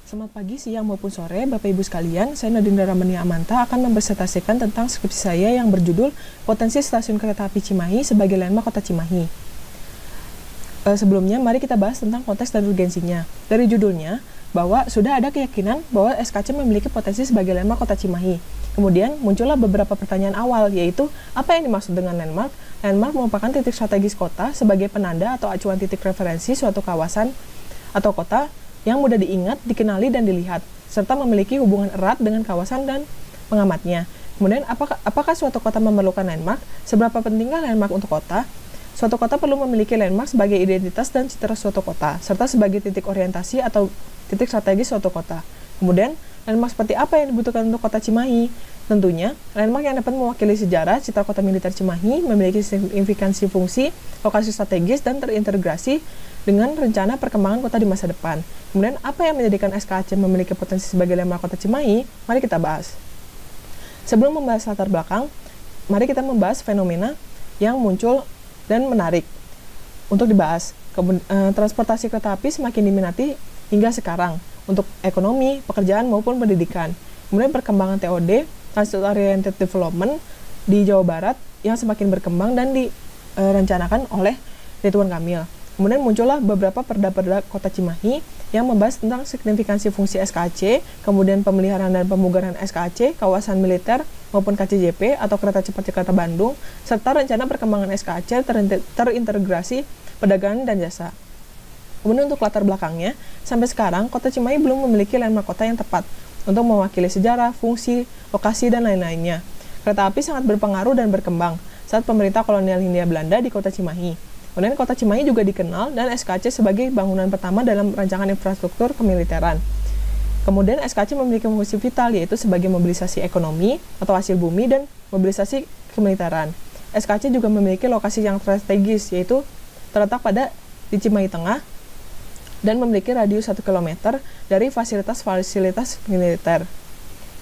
Selamat pagi, siang maupun sore, Bapak Ibu sekalian. Saya Nadine Ramani Amanta akan mempresentasikan tentang skripsi saya yang berjudul Potensi Stasiun Kereta Api Cimahi sebagai Landmark Kota Cimahi. Sebelumnya, mari kita bahas tentang konteks dan urgensinya. Dari judulnya, bahwa sudah ada keyakinan bahwa SKC memiliki potensi sebagai landmark Kota Cimahi. Kemudian muncullah beberapa pertanyaan awal, yaitu apa yang dimaksud dengan landmark? Landmark merupakan titik strategis kota sebagai penanda atau acuan titik referensi suatu kawasan atau kota yang mudah diingat, dikenali, dan dilihat, serta memiliki hubungan erat dengan kawasan dan pengamatnya. Kemudian, apakah suatu kota memerlukan landmark? Seberapa pentingkah landmark untuk kota? Suatu kota perlu memiliki landmark sebagai identitas dan citra suatu kota, serta sebagai titik orientasi atau titik strategis suatu kota. Kemudian, landmark seperti apa yang dibutuhkan untuk kota Cimahi? Tentunya, landmark yang dapat mewakili sejarah, citra kota militer Cimahi, memiliki signifikansi fungsi, lokasi strategis, dan terintegrasi dengan rencana perkembangan kota di masa depan. Kemudian, apa yang menjadikan SKC memiliki potensi sebagai landmark kota Cimahi? Mari kita bahas. Sebelum membahas latar belakang, mari kita membahas fenomena yang muncul dan menarik untuk dibahas. Transportasi kereta api semakin diminati hingga sekarang untuk ekonomi, pekerjaan, maupun pendidikan. Kemudian perkembangan TOD, Transit Oriented Development, di Jawa Barat yang semakin berkembang dan direncanakan oleh Ridwan Kamil. Kemudian muncullah beberapa perda-perda Kota Cimahi yang membahas tentang signifikansi fungsi SKC, kemudian pemeliharaan dan pemugaran SKC, kawasan militer maupun KCJP atau Kereta Cepat Jakarta Bandung, serta rencana perkembangan SKC terintegrasi perdagangan dan jasa. Kemudian untuk latar belakangnya, sampai sekarang Kota Cimahi belum memiliki landmark kota yang tepat untuk mewakili sejarah, fungsi, lokasi, dan lain-lainnya. Kereta api sangat berpengaruh dan berkembang saat pemerintah kolonial Hindia Belanda di Kota Cimahi. Kemudian Kota Cimahi juga dikenal dan SKC sebagai bangunan pertama dalam rancangan infrastruktur kemiliteran. Kemudian SKC memiliki fungsi vital, yaitu sebagai mobilisasi ekonomi atau hasil bumi dan mobilisasi kemiliteran. SKC juga memiliki lokasi yang strategis, yaitu terletak di Cimahi Tengah dan memiliki radius 1 km dari fasilitas-fasilitas militer.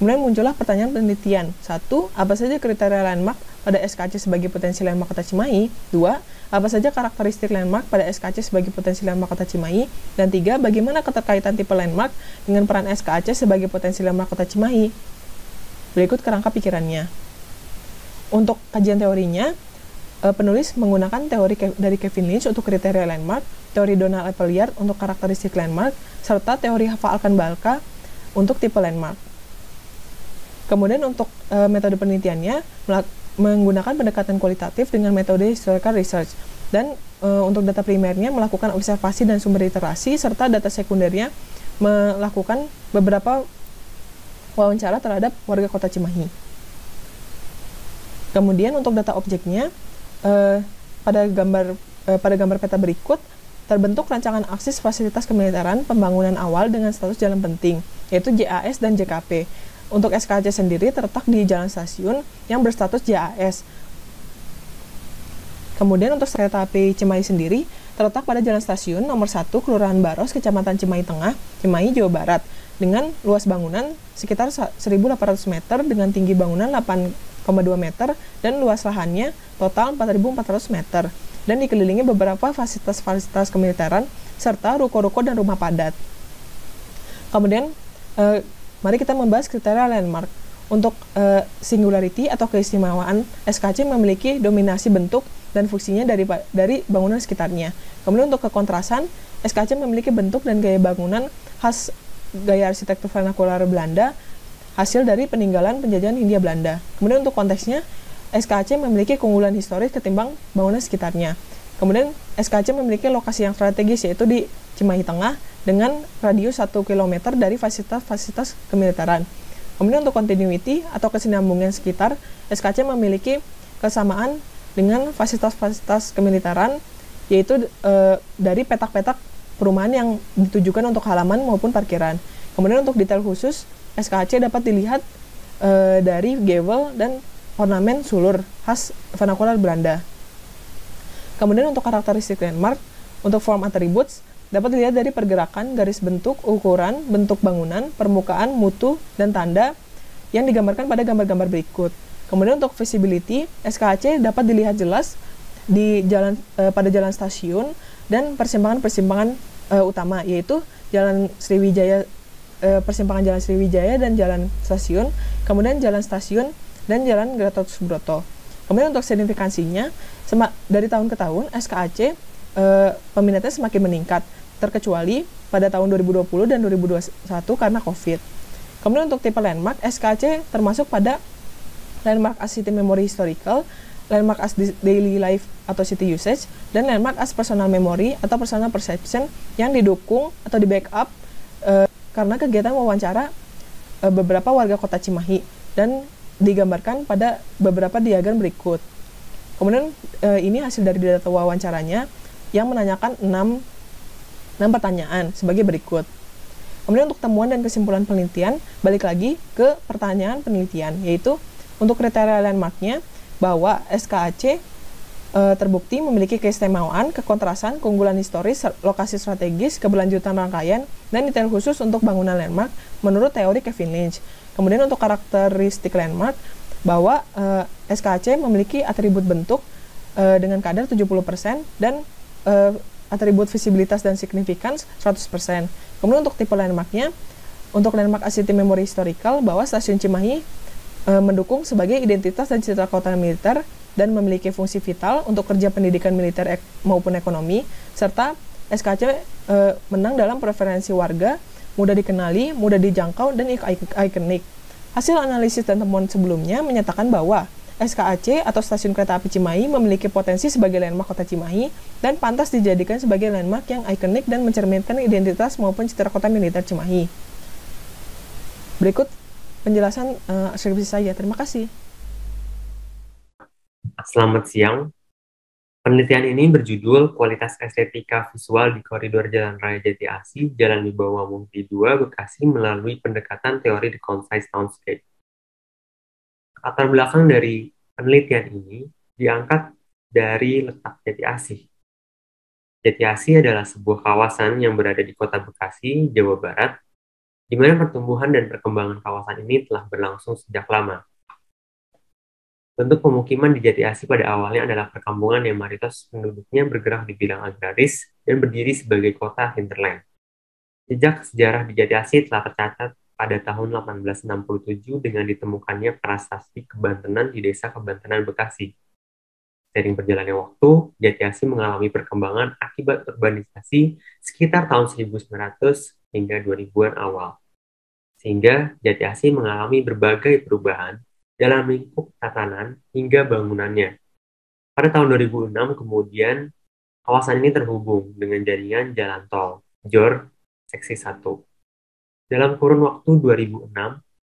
Kemudian muncullah pertanyaan penelitian. 1. Apa saja kriteria landmark pada SKC sebagai potensi landmark Kota Cimahi? 2. Apa saja karakteristik landmark pada SKC sebagai potensi landmark Kota Cimahi? Dan 3. Bagaimana keterkaitan tipe landmark dengan peran SKC sebagai potensi landmark Kota Cimahi? Berikut kerangka pikirannya. Untuk kajian teorinya, penulis menggunakan teori dari Kevin Lynch untuk kriteria landmark, teori Donald Appleyard untuk karakteristik landmark, serta teori Hava-Alkan-Balka untuk tipe landmark. Kemudian untuk metode penelitiannya menggunakan pendekatan kualitatif dengan metode historical research, dan untuk data primernya melakukan observasi dan sumber literasi, serta data sekundernya melakukan beberapa wawancara terhadap warga Kota Cimahi. Kemudian untuk data objeknya, pada gambar peta berikut terbentuk rancangan aksis fasilitas kemiliteran pembangunan awal dengan status jalan penting, yaitu JAS dan JKP. Untuk SKC sendiri terletak di jalan stasiun yang berstatus JAS. Kemudian untuk kereta api Cimahi sendiri terletak pada jalan stasiun nomor 1 Kelurahan Baros, Kecamatan Cimahi Tengah, Cimahi, Jawa Barat, dengan luas bangunan sekitar 1.800 meter dengan tinggi bangunan 8,2 meter dan luas lahannya total 4.400 meter, dan dikelilingi beberapa fasilitas-fasilitas kemiliteran serta ruko-ruko dan rumah padat. Kemudian mari kita membahas kriteria landmark. Untuk singularity atau keistimewaan, SKC memiliki dominasi bentuk dan fungsinya dari bangunan sekitarnya. Kemudian untuk kekontrasan, SKC memiliki bentuk dan gaya bangunan khas gaya arsitektur vernakular Belanda, hasil dari peninggalan penjajahan Hindia Belanda. Kemudian untuk konteksnya, SKC memiliki keunggulan historis ketimbang bangunan sekitarnya. Kemudian SKC memiliki lokasi yang strategis, yaitu di Cimahi Tengah dengan radius 1 km dari fasilitas-fasilitas kemiliteran. Kemudian untuk continuity atau kesinambungan sekitar, SKC memiliki kesamaan dengan fasilitas-fasilitas kemiliteran, yaitu dari petak-petak perumahan yang ditujukan untuk halaman maupun parkiran. Kemudian untuk detail khusus, SKC dapat dilihat dari gavel dan ornamen sulur khas vernakular Belanda. Kemudian untuk karakteristik landmark, untuk form attributes, dapat dilihat dari pergerakan, garis bentuk, ukuran, bentuk bangunan, permukaan, mutu, dan tanda yang digambarkan pada gambar-gambar berikut. Kemudian untuk visibility, SKC dapat dilihat jelas pada jalan stasiun dan persimpangan-persimpangan utama, yaitu Jalan Sriwijaya persimpangan Jalan Sriwijaya dan Jalan Stasiun, kemudian Jalan Stasiun dan Jalan Gatot Subroto. Kemudian untuk signifikansinya, dari tahun ke tahun SKAC peminatnya semakin meningkat, terkecuali pada tahun 2020 dan 2021 karena COVID. Kemudian untuk tipe landmark, SKAC termasuk pada landmark as city memory historical, landmark as daily life atau city usage, dan landmark as personal memory atau personal perception yang didukung atau di backup karena kegiatan wawancara beberapa warga kota Cimahi dan digambarkan pada beberapa diagram berikut. Kemudian ini hasil dari data wawancaranya yang menanyakan 6 pertanyaan sebagai berikut. Kemudian untuk temuan dan kesimpulan penelitian, balik lagi ke pertanyaan penelitian, yaitu untuk kriteria landmarknya bahwa SKAC terbukti memiliki keistimewaan, kekontrasan, keunggulan historis, lokasi strategis, keberlanjutan rangkaian, dan detail khusus untuk bangunan landmark menurut teori Kevin Lynch. Kemudian untuk karakteristik landmark, bahwa SKAC memiliki atribut bentuk dengan kadar 70% dan atribut visibilitas dan significance 100%. Kemudian untuk tipe landmarknya, untuk landmark as city memory historical, bahwa stasiun Cimahi mendukung sebagai identitas dan citra kota militer dan memiliki fungsi vital untuk kerja pendidikan militer maupun ekonomi, serta SKAC menang dalam preferensi warga, mudah dikenali, mudah dijangkau, dan ikonik. Hasil analisis dan temuan sebelumnya menyatakan bahwa SKAC atau Stasiun Kereta Api Cimahi memiliki potensi sebagai landmark kota Cimahi dan pantas dijadikan sebagai landmark yang ikonik dan mencerminkan identitas maupun citra kota militer Cimahi. Berikut penjelasan skripsi saya. Terima kasih. Selamat siang. Penelitian ini berjudul Kualitas Estetika Visual di Koridor Jalan Raya Jati Asih, Jalan Wibawa Mukti 2, Bekasi melalui pendekatan teori The Concise Soundscape. Latar belakang dari penelitian ini diangkat dari letak Jati Asih. Jati Asih adalah sebuah kawasan yang berada di Kota Bekasi, Jawa Barat, di mana pertumbuhan dan perkembangan kawasan ini telah berlangsung sejak lama. Bentuk pemukiman di Jati Asih pada awalnya adalah perkampungan yang mayoritas penduduknya bergerak di bidang agraris dan berdiri sebagai kota hinterland. Jejak sejarah di Jati Asih telah tercatat pada tahun 1867 dengan ditemukannya prasasti kebantenan di desa Kebantenan, Bekasi. Seiring berjalannya waktu, Jati Asih mengalami perkembangan akibat urbanisasi sekitar tahun 1900 hingga 2000-an awal. Sehingga Jati Asih mengalami berbagai perubahan dalam lingkup tatanan hingga bangunannya. Pada tahun 2006 kemudian kawasan ini terhubung dengan jaringan jalan tol JOR Seksi 1. Dalam kurun waktu 2006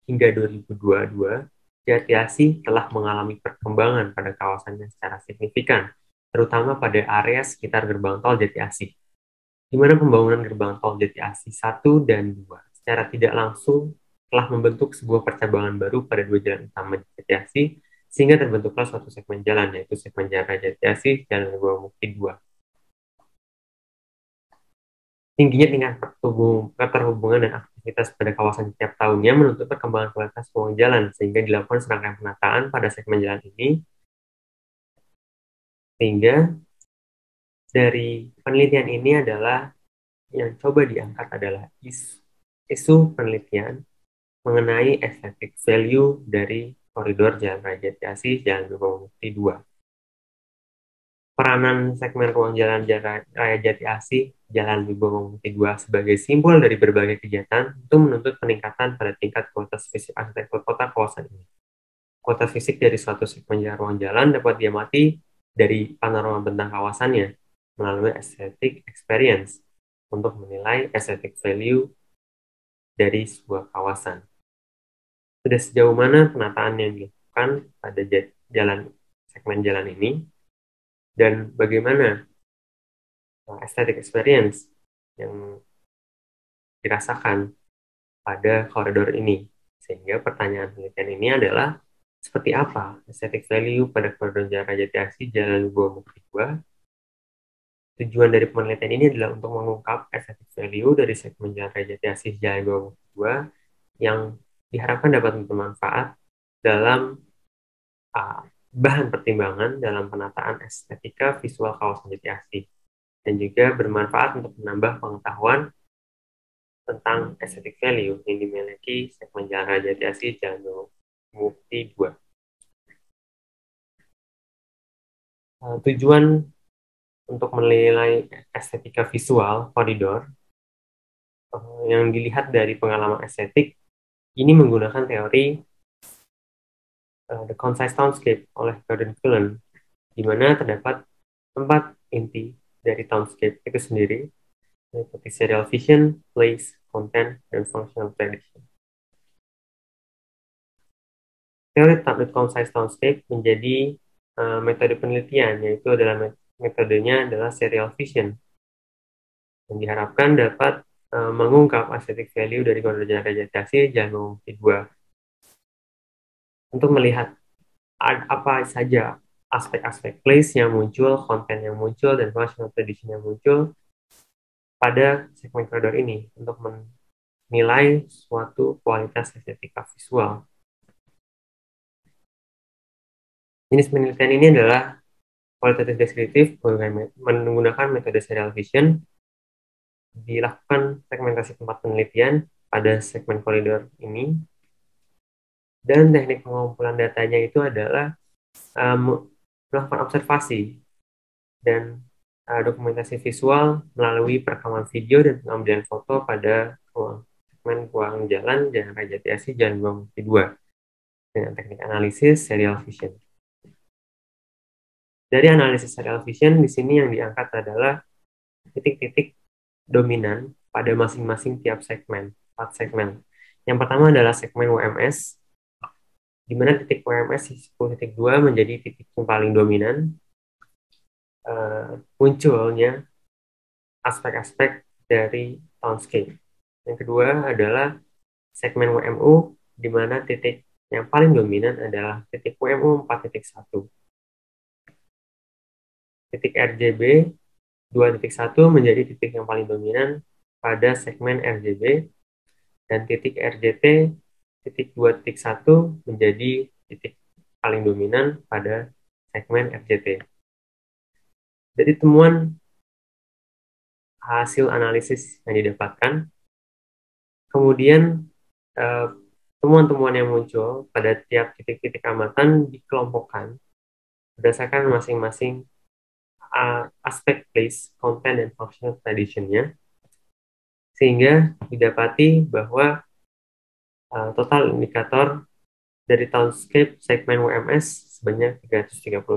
hingga 2022, Jati Asih telah mengalami perkembangan pada kawasannya secara signifikan, terutama pada area sekitar gerbang tol Jati Asih, di mana pembangunan gerbang tol Jati Asih 1 dan 2 secara tidak langsung telah membentuk sebuah percabangan baru pada dua jalan utama Jati Asih, sehingga terbentuklah suatu segmen jalan, yaitu segmen Jalan Raya Jati Asih, Jalan Wibawa Mukti 2. Tingginya tingkat keterhubungan dan aktivitas pada kawasan setiap tahunnya menuntut perkembangan kualitas ruang jalan, sehingga dilakukan serangkaian penataan pada segmen jalan ini, sehingga dari penelitian ini adalah yang coba diangkat adalah isu penelitian mengenai aesthetic value dari koridor Jalan Raya Jati Asih, Jalan Wibawa Mukti 2. Peranan segmen ruang jalan Raya Jati Asih, Jalan Wibawa Mukti 2 sebagai simbol dari berbagai kegiatan itu menuntut peningkatan pada tingkat kualitas fisik arsitektur kota kawasan ini. Kualitas fisik dari suatu segmen ruang jalan dapat diamati dari panorama bentang kawasannya melalui aesthetic experience untuk menilai aesthetic value dari sebuah kawasan. Sudah sejauh mana penataan yang dilakukan pada segmen jalan ini, dan bagaimana aesthetic experience yang dirasakan pada koridor ini. Sehingga pertanyaan penelitian ini adalah seperti apa aesthetic value pada koridor Jalan Raya Jati Asih, Jalan Wibawa Mukti 2. Tujuan dari penelitian ini adalah untuk mengungkap aesthetic value dari segmen Jalan Raya Jati Asih, Jalan Wibawa Mukti 2 yang diharapkan dapat bermanfaat dalam bahan pertimbangan dalam penataan estetika visual kawasan Jati Asih, dan juga bermanfaat untuk menambah pengetahuan tentang aesthetic value yang dimiliki segmen Jalan Raya Jati Asih Jalan Mukti 2. Tujuan untuk menilai estetika visual koridor yang dilihat dari pengalaman estetik ini menggunakan teori The Concise Townscape oleh Gordon Cullen, di mana terdapat 4 inti dari townscape itu sendiri, seperti serial vision, place, content, dan functional tradition. Teori The Concise Townscape menjadi metode penelitian, yaitu metodenya adalah serial vision, yang diharapkan dapat mengungkap aesthetic value dari koridor Jalan Raya Jati Asih Jalan Mukti 2 untuk melihat apa saja aspek-aspek place yang muncul, konten yang muncul, dan functional tradition yang muncul pada segmen koridor ini untuk menilai suatu kualitas estetika visual. Jenis penelitian ini adalah kualitatif deskriptif menggunakan metode serial vision. Dilakukan segmentasi tempat penelitian pada segmen koridor ini, dan teknik pengumpulan datanya itu adalah melakukan observasi dan dokumentasi visual melalui perekaman video dan pengambilan foto pada segmen ruang jalan Raya Jati Asih Jalan Mukti 2 dengan teknik analisis serial vision. Dari analisis serial vision di sini yang diangkat adalah titik-titik dominan pada masing-masing tiap segmen, 4 segmen. Yang pertama adalah segmen WMS, di mana titik WMS 10.2 menjadi titik yang paling dominan. Munculnya aspek-aspek dari townscape. Yang kedua adalah segmen WMU, di mana titik yang paling dominan adalah titik WMU 4.1. Titik RJB 2.1 menjadi titik yang paling dominan pada segmen RJB, dan titik RJT titik 2.1 menjadi titik paling dominan pada segmen RJT. Dari temuan hasil analisis yang didapatkan, kemudian temuan-temuan yang muncul pada tiap titik-titik amatan dikelompokkan berdasarkan masing-masing aspek place, content, dan functional tradition-nya, sehingga didapati bahwa total indikator dari townscape segmen WMS sebanyak 331.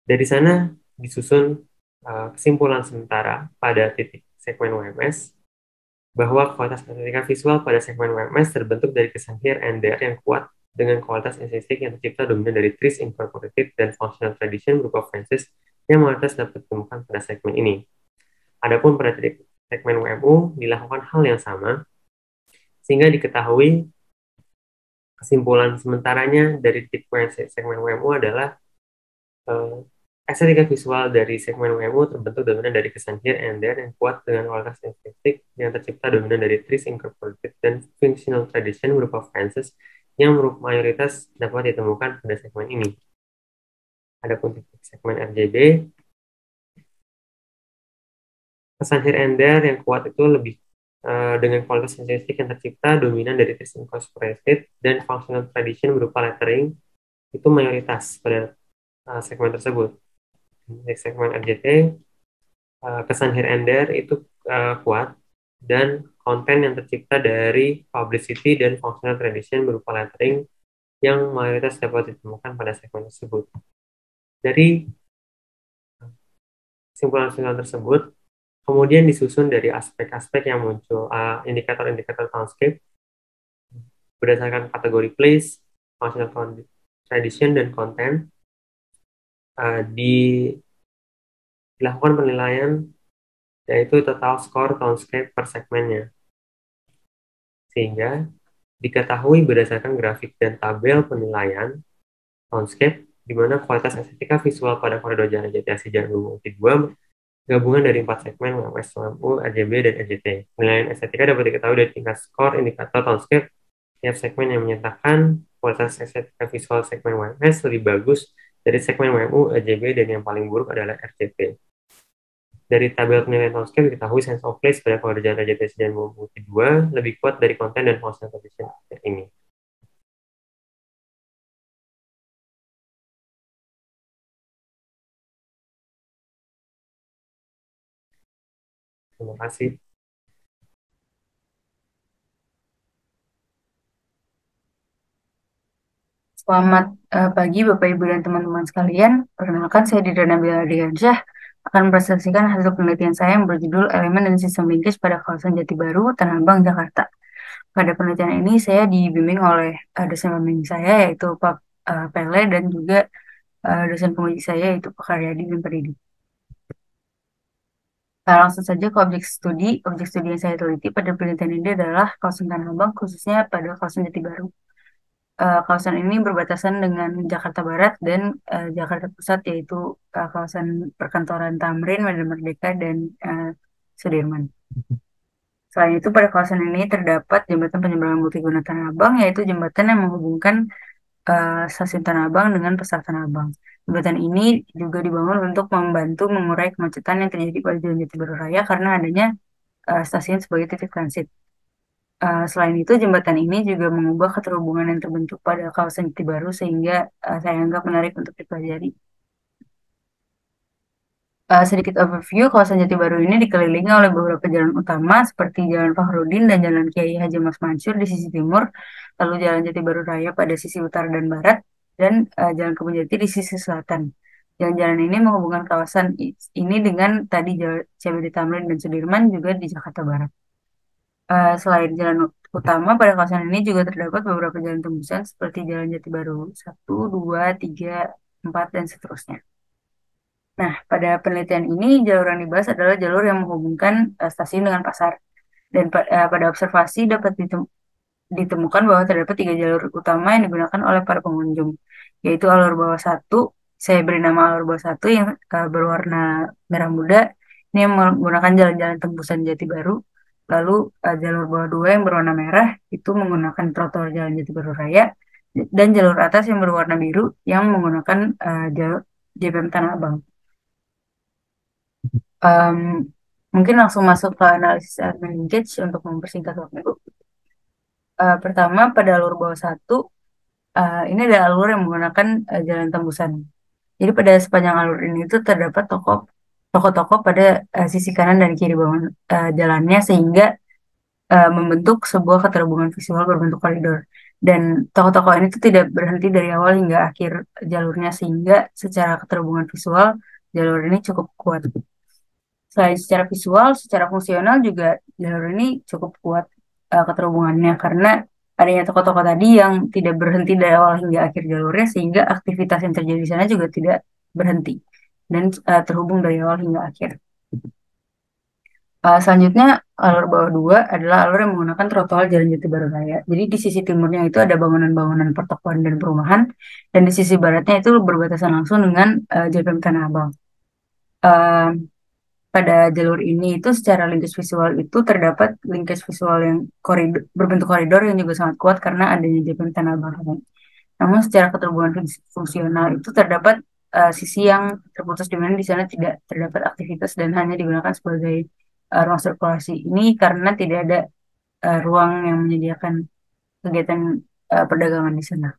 Dari sana disusun kesimpulan sementara pada titik segmen WMS bahwa kualitas estetika visual pada segmen WMS terbentuk dari kesan here and there yang kuat dengan kualitas estetik yang tercipta dominan dari trees incorporated dan functional tradition berupa fences yang mayoritas dapat ditemukan pada segmen ini. Adapun pada titik segmen WMU dilakukan hal yang sama, sehingga diketahui kesimpulan sementaranya dari titik segmen WMU adalah estetika visual dari segmen WMU terbentuk dominan dari kesan here and there yang kuat dengan kualitas estetik yang tercipta dominan dari trees incorporated dan functional tradition berupa fences yang mayoritas dapat ditemukan pada segmen ini. Adapun titik segmen RJB, kesan here and there yang kuat itu lebih dengan kualitas estetik yang tercipta dominan dari trees incorporated dan functional tradition berupa lettering itu mayoritas pada segmen tersebut. Di segmen RJT, kesan here and there itu kuat, dan konten yang tercipta dari publicity dan functional tradition berupa lettering yang mayoritas dapat ditemukan pada segmen tersebut. Dari kesimpulan-kesimpulan tersebut, kemudian disusun dari aspek-aspek yang muncul, indikator-indikator townscape berdasarkan kategori place, functional tradition, dan content. Dilakukan penilaian yaitu total score townscape per segmennya, sehingga diketahui berdasarkan grafik dan tabel penilaian townscape di mana kualitas estetika visual pada koridor Jalan Jati Asih Jalan Mukti 2 gabungan dari 4 segmen WMS, WMU, RJB, dan RJT. Penilaian estetika dapat diketahui dari tingkat skor indikator townscape tiap segmen yang menyatakan kualitas estetika visual segmen WMS lebih bagus dari segmen WMU, RJB, dan yang paling buruk adalah RJT. Dari tabel penilaian Townscape diketahui sense of place pada pekerjaan Raja Tes dan Bukti 2 lebih kuat dari konten dan functional condition ini. Terima kasih. Selamat pagi Bapak Ibu dan teman-teman sekalian. Perkenalkan saya Didra Nabila Ardiansyah akan mempresentasikan hasil penelitian saya yang berjudul Elemen dan Sistem Linkage pada Kawasan Jati Baru, Tanah Abang, Jakarta. Pada penelitian ini saya dibimbing oleh dosen pembimbing saya yaitu Pak Pele dan juga dosen penguji saya yaitu Pak Karyadi dan Pak Didi. Langsung saja ke objek studi. Objek studi yang saya teliti pada penelitian ini adalah kawasan Tanah Abang, khususnya pada kawasan Jati Baru. Kawasan ini berbatasan dengan Jakarta Barat dan Jakarta Pusat, yaitu kawasan perkantoran Tamrin, Medan Merdeka, dan Sudirman. Selain itu, pada kawasan ini terdapat jembatan penyeberangan multiguna Tanah Abang, yaitu jembatan yang menghubungkan stasiun Tanah Abang dengan Pasar Tanah Abang. Jembatan ini juga dibangun untuk membantu mengurai kemacetan yang terjadi pada Jalan Jati Baru Raya karena adanya stasiun sebagai titik transit. Selain itu, jembatan ini juga mengubah keterhubungan yang terbentuk pada kawasan Jati Baru sehingga saya anggap menarik untuk dipelajari. Sedikit overview, kawasan Jati Baru ini dikelilingi oleh beberapa jalan utama seperti Jalan Fakhrudin dan Jalan Kiai Haji Mas Mansur di sisi timur, lalu Jalan Jati Baru Raya pada sisi utara dan barat, dan Jalan Kebun Jati di sisi selatan. Jalan-jalan ini menghubungkan kawasan ini dengan tadi Jalan CBD Tamrin dan Sudirman juga di Jakarta Barat. Selain jalan utama, pada kawasan ini juga terdapat beberapa jalan tembusan seperti Jalan Jati Baru 1, 2, 3, 4, dan seterusnya. Nah, pada penelitian ini jalur yang dibahas adalah jalur yang menghubungkan stasiun dengan pasar. Dan pada observasi dapat ditemukan bahwa terdapat 3 jalur utama yang digunakan oleh para pengunjung, yaitu alur bawah 1, saya beri nama alur bawah 1 yang berwarna merah muda, ini yang menggunakan jalan-jalan tembusan Jati Baru. Lalu jalur bawah 2 yang berwarna merah itu menggunakan trotoar Jalan Jati Baru Raya, dan jalur atas yang berwarna biru yang menggunakan jalur JPM Tanah Abang. Mungkin langsung masuk ke analisis elemen linkage untuk mempersingkat waktu. Pertama, pada alur bawah 1, ini adalah alur yang menggunakan jalan tembusan. Jadi pada sepanjang alur ini itu terdapat toko-toko pada sisi kanan dan kiri bawah jalannya sehingga membentuk sebuah keterhubungan visual berbentuk koridor. Dan toko-toko ini tuh tidak berhenti dari awal hingga akhir jalurnya sehingga secara keterhubungan visual jalur ini cukup kuat. Selain secara visual, secara fungsional juga jalur ini cukup kuat keterhubungannya karena adanya toko-toko tadi yang tidak berhenti dari awal hingga akhir jalurnya sehingga aktivitas yang terjadi di sana juga tidak berhenti dan terhubung dari awal hingga akhir. Selanjutnya, alur bawah 2 adalah alur yang menggunakan trotoar Jalan Jati Baru Raya. Jadi di sisi timurnya itu ada bangunan-bangunan pertokoan dan perumahan, dan di sisi baratnya itu berbatasan langsung dengan JPM Tanah Abang. Pada jalur ini itu secara linkage visual itu terdapat linkage visual yang berbentuk koridor yang juga sangat kuat karena adanya JPM Tanah Abang. Namun secara keterhubungan fungsional itu terdapat sisi yang terputus di mana di sana tidak terdapat aktivitas dan hanya digunakan sebagai ruang sirkulasi. Ini karena tidak ada ruang yang menyediakan kegiatan perdagangan di sana.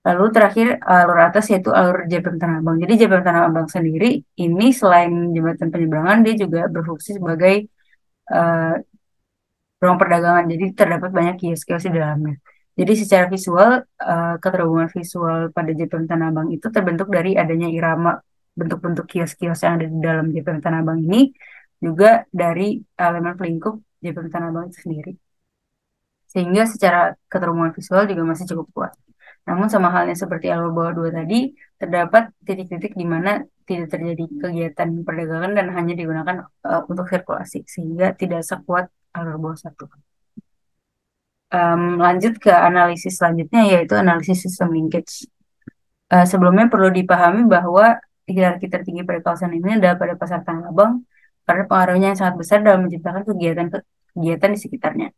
Lalu terakhir alur atas yaitu alur JPM Tanah Abang. Jadi JPM Tanah Abang sendiri ini selain jembatan penyeberangan dia juga berfungsi sebagai ruang perdagangan. Jadi terdapat banyak kios-kios di dalamnya. Jadi secara visual keterhubungan visual pada JPM Tanah Abang itu terbentuk dari adanya irama bentuk-bentuk kios-kios yang ada di dalam JPM Tanah Abang ini juga dari elemen pelingkup JPM Tanah Abang itu sendiri. Sehingga secara keterhubungan visual juga masih cukup kuat. Namun sama halnya seperti alur bawah 2 tadi, terdapat titik-titik di mana tidak terjadi kegiatan perdagangan dan hanya digunakan untuk sirkulasi, sehingga tidak sekuat alur bawah 1. Lanjut ke analisis selanjutnya, yaitu analisis sistem linkage. Sebelumnya perlu dipahami bahwa hierarki tertinggi pada kawasan ini adalah pada Pasar Tanah Abang, karena pengaruhnya yang sangat besar dalam menciptakan kegiatan di sekitarnya.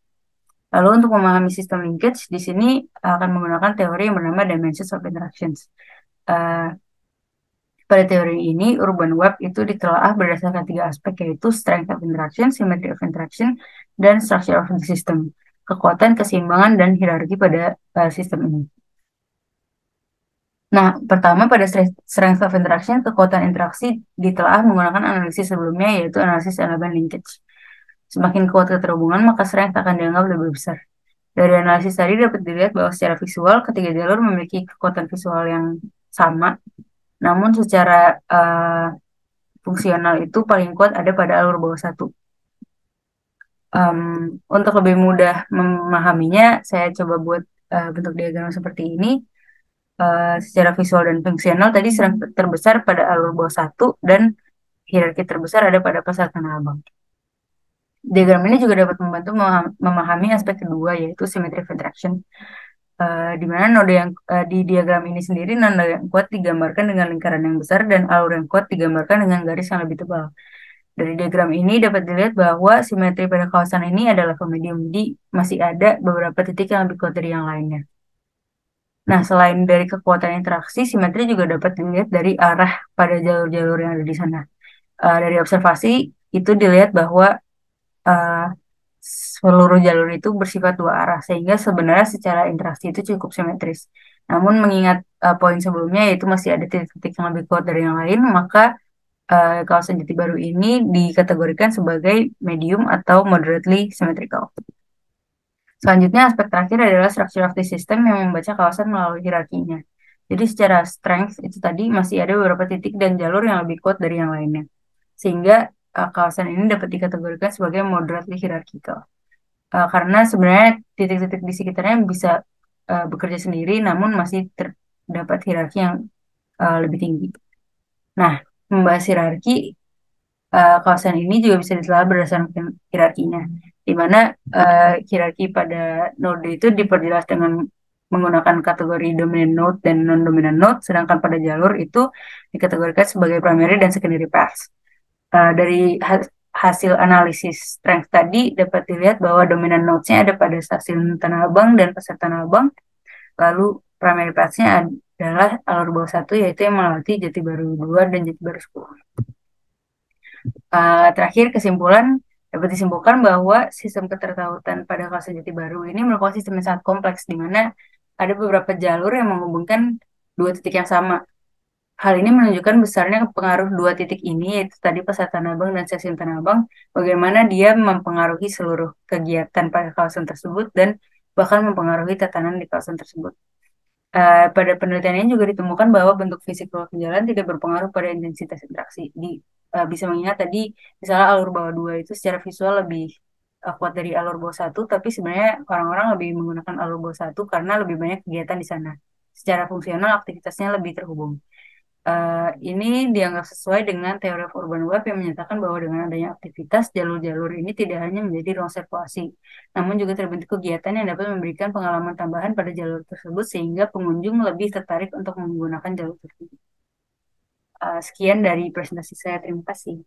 Lalu untuk memahami sistem linkage, di sini akan menggunakan teori yang bernama Dimensions of Interactions. Pada teori ini, urban web itu ditelaah berdasarkan 3 aspek, yaitu strength of interaction, symmetry of interaction, dan structure of the system. Kekuatan, keseimbangan, dan hierarki pada sistem ini. Nah, pertama pada strength of interaction, kekuatan interaksi ditelaah menggunakan analisis sebelumnya, yaitu analisis elemen linkage. Semakin kuat keterhubungan, maka strength akan dianggap lebih besar. Dari analisis tadi dapat dilihat bahwa secara visual, ketiga jalur memiliki kekuatan visual yang sama, namun secara fungsional itu paling kuat ada pada alur bawah satu. Untuk lebih mudah memahaminya, saya coba buat bentuk diagram seperti ini. Secara visual dan fungsional tadi serang terbesar pada alur bawah satu dan hierarki terbesar ada pada pasar Tanah Abang. Diagram ini juga dapat membantu memahami aspek kedua, yaitu symmetry of interaction. Di mana node yang di diagram ini sendiri, node yang kuat digambarkan dengan lingkaran yang besar dan alur yang kuat digambarkan dengan garis yang lebih tebal. Dari diagram ini dapat dilihat bahwa simetri pada kawasan ini adalah medium, jadi masih ada beberapa titik yang lebih kuat dari yang lainnya. Nah, selain dari kekuatan interaksi, simetri juga dapat dilihat dari arah pada jalur-jalur yang ada di sana. Dari observasi, itu dilihat bahwa uh, seluruh jalur itu bersifat dua arah, sehingga sebenarnya secara interaksi itu cukup simetris. Namun mengingat poin sebelumnya, yaitu masih ada titik-titik yang lebih kuat dari yang lain, maka kawasan Jati Baru ini dikategorikan sebagai medium atau moderately symmetrical. Selanjutnya, aspek terakhir adalah structure of the system yang membaca kawasan melalui hierarkinya. Jadi secara strength itu tadi masih ada beberapa titik dan jalur yang lebih kuat dari yang lainnya. Sehingga kawasan ini dapat dikategorikan sebagai moderately hierarchical. Karena sebenarnya titik-titik di sekitarnya bisa bekerja sendiri, namun masih terdapat hierarki yang lebih tinggi. Nah, membahas hierarki, kawasan ini juga bisa ditelah berdasarkan hierarkinya, di mana hierarki pada node itu diperjelas dengan menggunakan kategori dominant node dan non-dominant node, sedangkan pada jalur itu dikategorikan sebagai primary dan secondary paths. Dari hasil analisis strength tadi dapat dilihat bahwa dominant nodes-nya ada pada stasiun Tanah Abang dan Pasar Tanah Abang, lalu primary paths-nya adalah alur bawah satu, yaitu yang melewati Jati Baru 2 dan Jati Baru 10. Terakhir, kesimpulan dapat disimpulkan bahwa sistem ketertautan pada kawasan Jati Baru ini merupakan sistem yang sangat kompleks, di mana ada beberapa jalur yang menghubungkan dua titik yang sama. Hal ini menunjukkan besarnya pengaruh dua titik ini, yaitu tadi Pasar Tanah Abang dan Stasiun Tanah Abang, bagaimana dia mempengaruhi seluruh kegiatan pada kawasan tersebut dan bahkan mempengaruhi tatanan di kawasan tersebut. Pada penelitian ini juga ditemukan bahwa bentuk fisik ruang jalan tidak berpengaruh pada intensitas interaksi. Bisa mengingat tadi, misalnya alur bawah 2 itu secara visual lebih kuat dari alur bawah 1, tapi sebenarnya orang-orang lebih menggunakan alur bawah 1 karena lebih banyak kegiatan di sana. Secara fungsional, aktivitasnya lebih terhubung. Ini dianggap sesuai dengan teori of urban web yang menyatakan bahwa dengan adanya aktivitas, jalur-jalur ini tidak hanya menjadi ruang sirkulasi, namun juga terbentuk kegiatan yang dapat memberikan pengalaman tambahan pada jalur tersebut sehingga pengunjung lebih tertarik untuk menggunakan jalur tersebut. Sekian dari presentasi saya, terima kasih.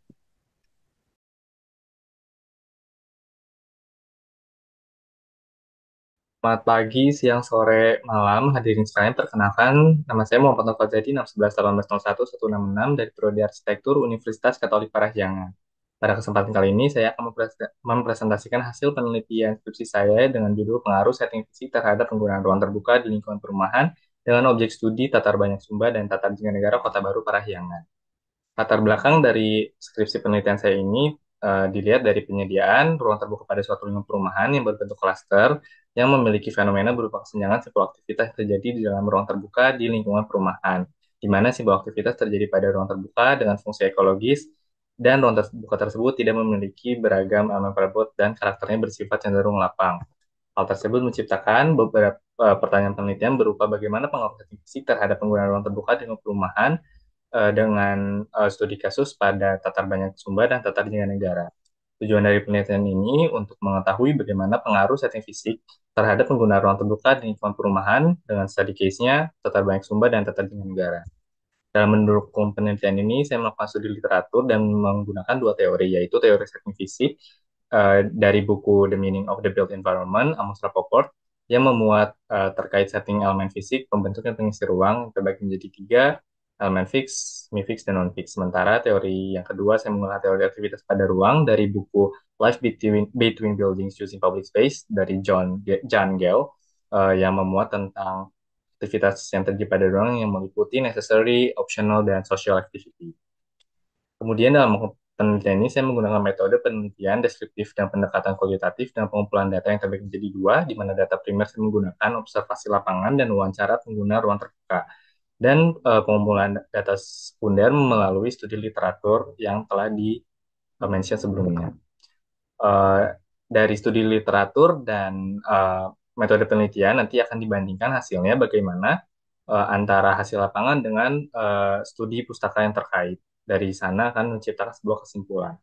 Selamat pagi, siang, sore, malam. Hadirin sekalian, perkenalkan nama saya Muhammad Noval Jadi, 611-1801-166 dari Prodi Arsitektur Universitas Katolik Parahyangan. Pada kesempatan kali ini, saya akan mempresentasikan hasil penelitian skripsi saya dengan judul Pengaruh Setting Fisik terhadap Penggunaan Ruang Terbuka di Lingkungan Perumahan dengan objek studi Tatar Banyak Sumba dan Tatar Jingga Negara Kota Baru Parahyangan. Latar belakang dari skripsi penelitian saya ini dilihat dari penyediaan ruang terbuka pada suatu lingkungan perumahan yang berbentuk klaster yang memiliki fenomena berupa kesenjangan simbol aktivitas terjadi di dalam ruang terbuka di lingkungan perumahan, di mana simbol aktivitas terjadi pada ruang terbuka dengan fungsi ekologis dan ruang terbuka tersebut tidak memiliki beragam elemen perebut dan karakternya bersifat cenderung lapang. Hal tersebut menciptakan beberapa pertanyaan penelitian berupa bagaimana pengaruh fisik terhadap penggunaan ruang terbuka di lingkungan perumahan dengan studi kasus pada Tatar Banyak Sumba dan Tatar Jingga Negara. Tujuan dari penelitian ini untuk mengetahui bagaimana pengaruh setting fisik terhadap penggunaan ruang terbuka di lingkungan perumahan dengan study case-nya Tatar Banyak Sumba dan Tatar Jingga Negara. Dalam mendukung penelitian ini, saya melakukan studi literatur dan menggunakan dua teori, yaitu teori setting fisik dari buku The Meaning of the Built Environment, Amos Rapoport, yang memuat terkait setting elemen fisik, pembentuk dan pengisi ruang, terbagi menjadi 3, elemen fix, semi-fix, dan non-fix. Sementara teori yang kedua, saya menggunakan teori aktivitas pada ruang dari buku Life Between Buildings Using Public Space dari John Gale, yang memuat tentang aktivitas yang terjadi pada ruang yang meliputi necessary, optional, dan social activity. Kemudian dalam penelitian ini saya menggunakan metode penelitian deskriptif dan pendekatan kualitatif dengan pengumpulan data yang terbagi menjadi dua, di mana data primer saya menggunakan observasi lapangan dan wawancara pengguna ruang terbuka. Dan pengumpulan data sekunder melalui studi literatur yang telah di-mention sebelumnya. Dari studi literatur dan metode penelitian nanti akan dibandingkan hasilnya bagaimana antara hasil lapangan dengan studi pustaka yang terkait. Dari sana akan menciptakan sebuah kesimpulan.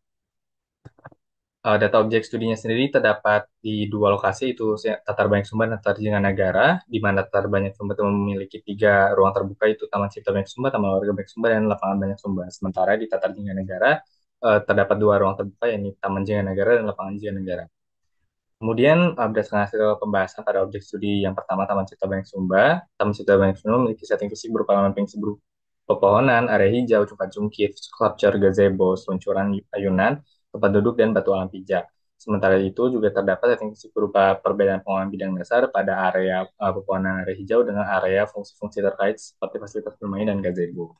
Data objek studinya sendiri terdapat di dua lokasi, itu Tatar Banyak Sumba dan Tatar Janganagara, di mana Tatar Banyak Sumba itu memiliki 3 ruang terbuka, itu Taman Cipta Banyak Sumba, Taman Olahraga Banyak Sumba, dan Lapangan Banyak Sumba. Sementara di Tatar Janganagara terdapat 2 ruang terbuka, yakni Taman Janganagara dan Lapangan Janganagara. Kemudian berdasarkan hasil pembahasan pada objek studi yang pertama, Taman Cipta Banyak Sumba, Taman Cipta Banyak Sumba memiliki setting fisik berupa laman pengisi berupa pepohonan, area hijau, cungkit-cungkit, sculpture, gazebo, seluncuran ayunan, tempat duduk, dan batu alam pijak. Sementara itu juga terdapat setting fisik berupa perbedaan pengelolaan bidang dasar pada area pepohonan area hijau dengan area fungsi-fungsi terkait seperti fasilitas bermain dan gazebo.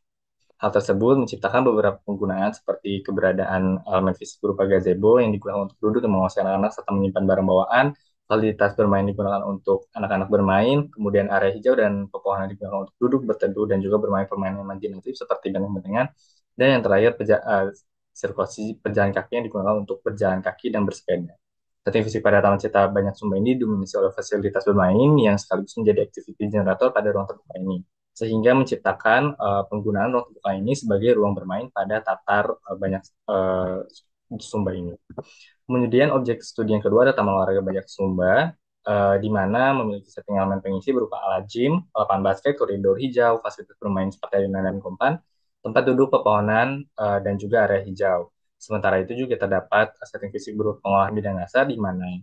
Hal tersebut menciptakan beberapa penggunaan seperti keberadaan elemen fisik berupa gazebo yang digunakan untuk duduk dan menguasai anak-anak serta menyimpan barang bawaan, fasilitas bermain digunakan untuk anak-anak bermain, kemudian area hijau dan pepohonan digunakan untuk duduk, berteduh, dan juga bermain permainan imajinatif seperti benteng-bentengan, dan yang terakhir sirkulasi pejalan kaki yang digunakan untuk berjalan kaki dan bersepeda. Setting fisik pada Taman Cipta Banyak Sumba ini didominasi oleh fasilitas bermain yang sekaligus menjadi activity generator pada ruang terbuka ini, sehingga menciptakan penggunaan ruang terbuka ini sebagai ruang bermain pada Tatar Banyak Sumba ini. Kemudian objek studi yang kedua adalah Taman Olahraga Banyak Sumba, di mana memiliki setting elemen pengisi berupa alat gym, lapangan basket, koridor hijau, fasilitas bermain seperti ayunan dan kompan, tempat duduk, pepohonan, dan juga area hijau. Sementara itu juga terdapat setting fisik berupa pengolahan bidang dasar, di mana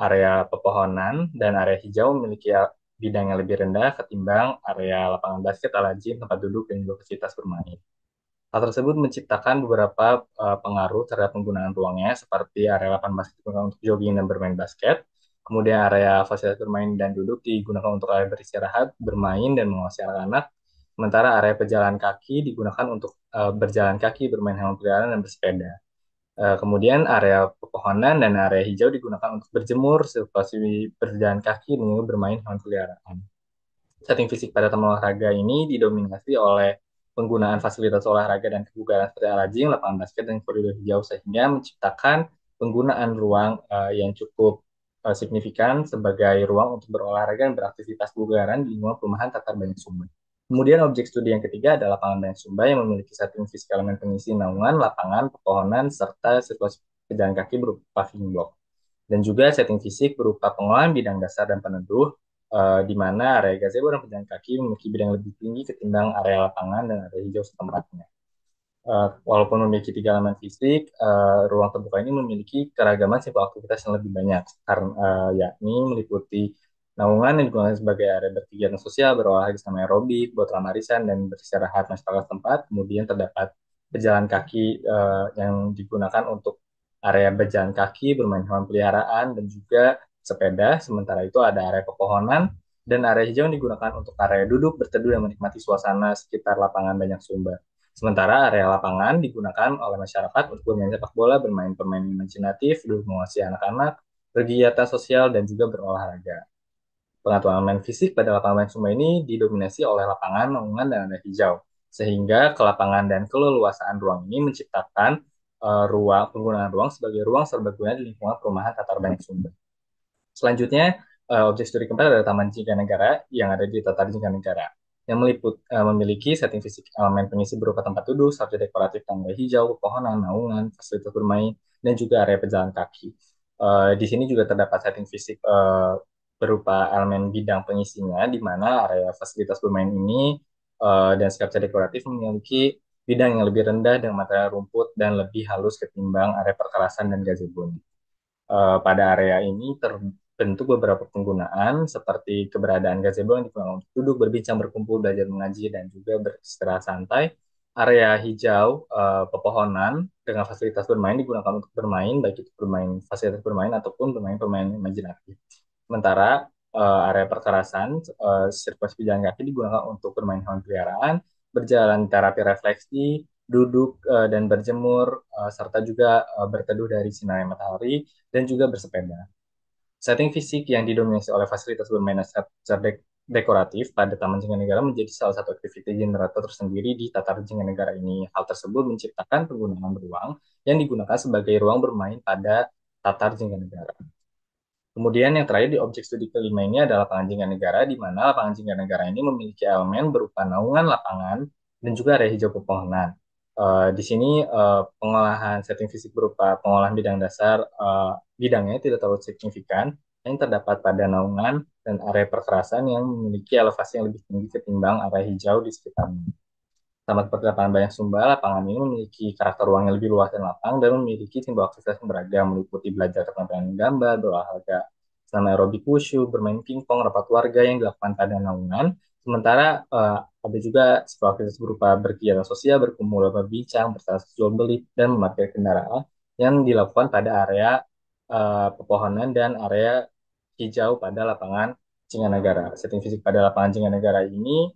area pepohonan dan area hijau memiliki bidang yang lebih rendah ketimbang area lapangan basket, alat gym, tempat duduk, dan juga fasilitas bermain. Hal tersebut menciptakan beberapa pengaruh terhadap penggunaan ruangnya, seperti area lapangan basket digunakan untuk jogging dan bermain basket, kemudian area fasilitas bermain dan duduk digunakan untuk area beristirahat, bermain, dan menguasai anak-anak, sementara area pejalan kaki digunakan untuk berjalan kaki, bermain hewan peliharaan, dan bersepeda. Kemudian area pepohonan dan area hijau digunakan untuk berjemur, sirkulasi berjalan kaki, dan juga bermain hewan peliharaan. Setting fisik pada taman olahraga ini didominasi oleh penggunaan fasilitas olahraga dan kebugaran seperti alat gym, lapangan basket, dan koridor hijau, sehingga menciptakan penggunaan ruang yang cukup signifikan sebagai ruang untuk berolahraga dan beraktivitas kebugaran di lingkungan perumahan Tatar Banyak Sumba. Kemudian objek studi yang ketiga adalah lapangan Banyak Sumba yang memiliki setting fisik elemen pengisi naungan, lapangan, pepohonan, serta sirkulasi pejalan kaki berupa paving block. Dan juga setting fisik berupa pengolahan bidang dasar dan peneduh, di mana area gazebo dan pejalan kaki memiliki bidang lebih tinggi ketimbang area lapangan dan area hijau setempatnya. Walaupun memiliki 3 elemen fisik, ruang terbuka ini memiliki keragaman simpul aktivitas yang lebih banyak, karena yakni meliputi naungan yang digunakan sebagai area berkegiatan sosial, berolahraga sama aerobik, buat ramarisan, dan beristirahat masyarakat tempat. Kemudian terdapat pejalan kaki yang digunakan untuk area berjalan kaki, bermain hewan peliharaan, dan juga sepeda. Sementara itu ada area pepohonan dan area hijau yang digunakan untuk area duduk, berteduh, dan menikmati suasana sekitar lapangan Banyak Sumba. Sementara area lapangan digunakan oleh masyarakat untuk bermain sepak bola, bermain permainan imajinatif, duduk menguasai anak-anak, berkegiatan sosial, dan juga berolahraga. Pengaturan elemen fisik pada lapangan Banyak Sumba ini didominasi oleh lapangan, naungan, dan area hijau. Sehingga kelapangan dan keleluasaan ruang ini menciptakan penggunaan ruang sebagai ruang serbaguna di lingkungan perumahan Tatar Banyak Sumba. Selanjutnya, objek studi keempat adalah Taman Jingganegara yang ada di Tatar Jingganegara, yang memiliki setting fisik elemen pengisi berupa tempat duduk, sarja dekoratif, tangga hijau, pepohonan, naungan, fasilitas bermain, dan juga area pejalan kaki. Di sini juga terdapat setting fisik berupa elemen bidang pengisinya, di mana area fasilitas bermain ini dan sculpture dekoratif memiliki bidang yang lebih rendah dengan material rumput dan lebih halus ketimbang area perkerasan dan gazebo. Pada area ini bentuk beberapa penggunaan seperti keberadaan gazebo yang digunakan untuk duduk, berbincang, berkumpul, belajar mengaji, dan juga beristirahat santai. Area hijau, pepohonan dengan fasilitas bermain digunakan untuk bermain, baik itu bermain fasilitas bermain ataupun bermain permainan imajinatif. Sementara area perkerasan, sirkuit pejalan kaki digunakan untuk bermain hewan peliharaan, berjalan terapi refleksi, duduk dan berjemur, serta juga berteduh dari sinar matahari, dan juga bersepeda. Setting fisik yang didominasi oleh fasilitas bermain secara dekoratif pada Taman Jingga Negara menjadi salah satu aktiviti generator tersendiri di Tatar Jingga Negara ini. Hal tersebut menciptakan penggunaan ruang yang digunakan sebagai ruang bermain pada Tatar Jingga Negara. Kemudian yang terakhir di objek studi kelima ini adalah lapangan Jingga Negara, di mana lapangan Jingga Negara ini memiliki elemen berupa naungan lapangan dan juga area hijau pepohonan. Di sini pengolahan setting fisik berupa pengolahan bidang dasar, bidangnya tidak terlalu signifikan, yang terdapat pada naungan dan area perkerasan yang memiliki elevasi yang lebih tinggi ketimbang area hijau di sekitarnya. Sama seperti lapangan banyak sumba, lapangan ini memiliki karakter ruang yang lebih luas dan lapang dan memiliki simbol aktivitas yang beragam, meliputi belajar keterampilan gambar, berolahraga selama aerobik wushu, bermain pingpong, rapat warga yang dilakukan pada naungan. Sementara ada juga sebuah aktivitas berupa berkegiatan sosial, berkumpul, berbincang, bertransaksi jual beli, dan memarkir kendaraan yang dilakukan pada area pepohonan dan area hijau pada lapangan Cinganegara. Setting fisik pada lapangan Cinganegara ini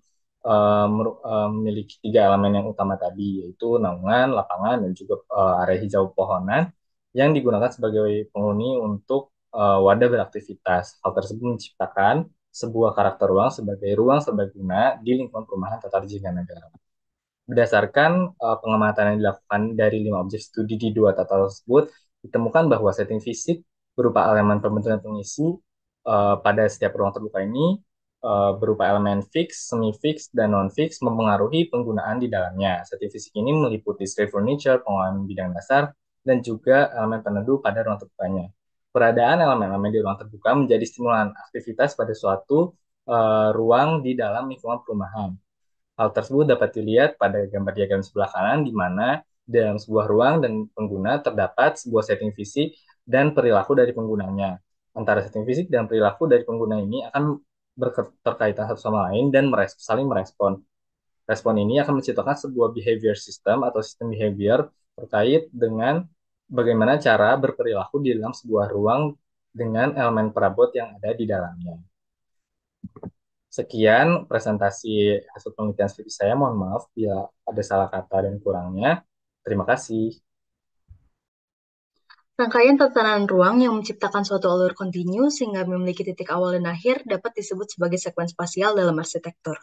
memiliki tiga elemen yang utama tadi, yaitu naungan, lapangan, dan juga area hijau pohonan yang digunakan sebagai penghuni untuk wadah beraktivitas. Hal tersebut menciptakan sebuah karakter ruang sebagai ruang serbaguna di lingkungan perumahan Tatar Jingganegara. Berdasarkan pengamatan yang dilakukan dari 5 objek studi di 2 tata tersebut, ditemukan bahwa setting fisik berupa elemen pembentukan pengisi pada setiap ruang terbuka ini berupa elemen fix, semi-fix, dan non-fix mempengaruhi penggunaan di dalamnya. Setting fisik ini meliputi street furniture, pengolahan bidang dasar, dan juga elemen peneduh pada ruang terbukanya. Keberadaan elemen-elemen di ruang terbuka menjadi stimulan aktivitas pada suatu ruang di dalam lingkungan perumahan. Hal tersebut dapat dilihat pada gambar diagram sebelah kanan, di mana dalam sebuah ruang dan pengguna terdapat sebuah setting fisik dan perilaku dari penggunanya. Antara setting fisik dan perilaku dari pengguna ini akan berkaitan satu sama lain dan saling merespon. Respon ini akan menciptakan sebuah behavior system atau sistem behavior terkait dengan bagaimana cara berperilaku di dalam sebuah ruang dengan elemen perabot yang ada di dalamnya. Sekian presentasi hasil penelitian skripsi saya. Mohon maaf bila ada salah kata dan kurangnya. Terima kasih. Rangkaian tatanan ruang yang menciptakan suatu alur kontinu sehingga memiliki titik awal dan akhir dapat disebut sebagai sekuen spasial dalam arsitektur.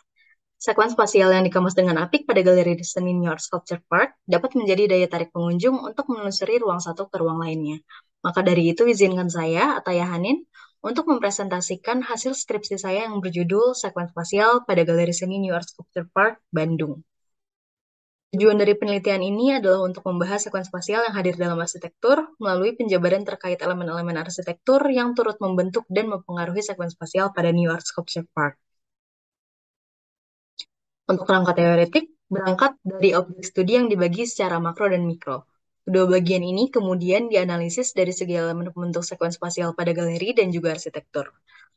Sekuen spasial yang dikemas dengan apik pada Galeri Seni New York Sculpture Park dapat menjadi daya tarik pengunjung untuk menelusuri ruang satu ke ruang lainnya. Maka dari itu, izinkan saya, Ataya Hanin, untuk mempresentasikan hasil skripsi saya yang berjudul Sekuen Spasial pada Galeri Seni New York Sculpture Park, Bandung. Tujuan dari penelitian ini adalah untuk membahas sekuen spasial yang hadir dalam arsitektur melalui penjabaran terkait elemen-elemen arsitektur yang turut membentuk dan mempengaruhi sekuen spasial pada New York Sculpture Park. Untuk rangka teoretik, berangkat dari objek studi yang dibagi secara makro dan mikro. Kedua bagian ini kemudian dianalisis dari segi elemen pembentuk sekuen spasial pada galeri dan juga arsitektur.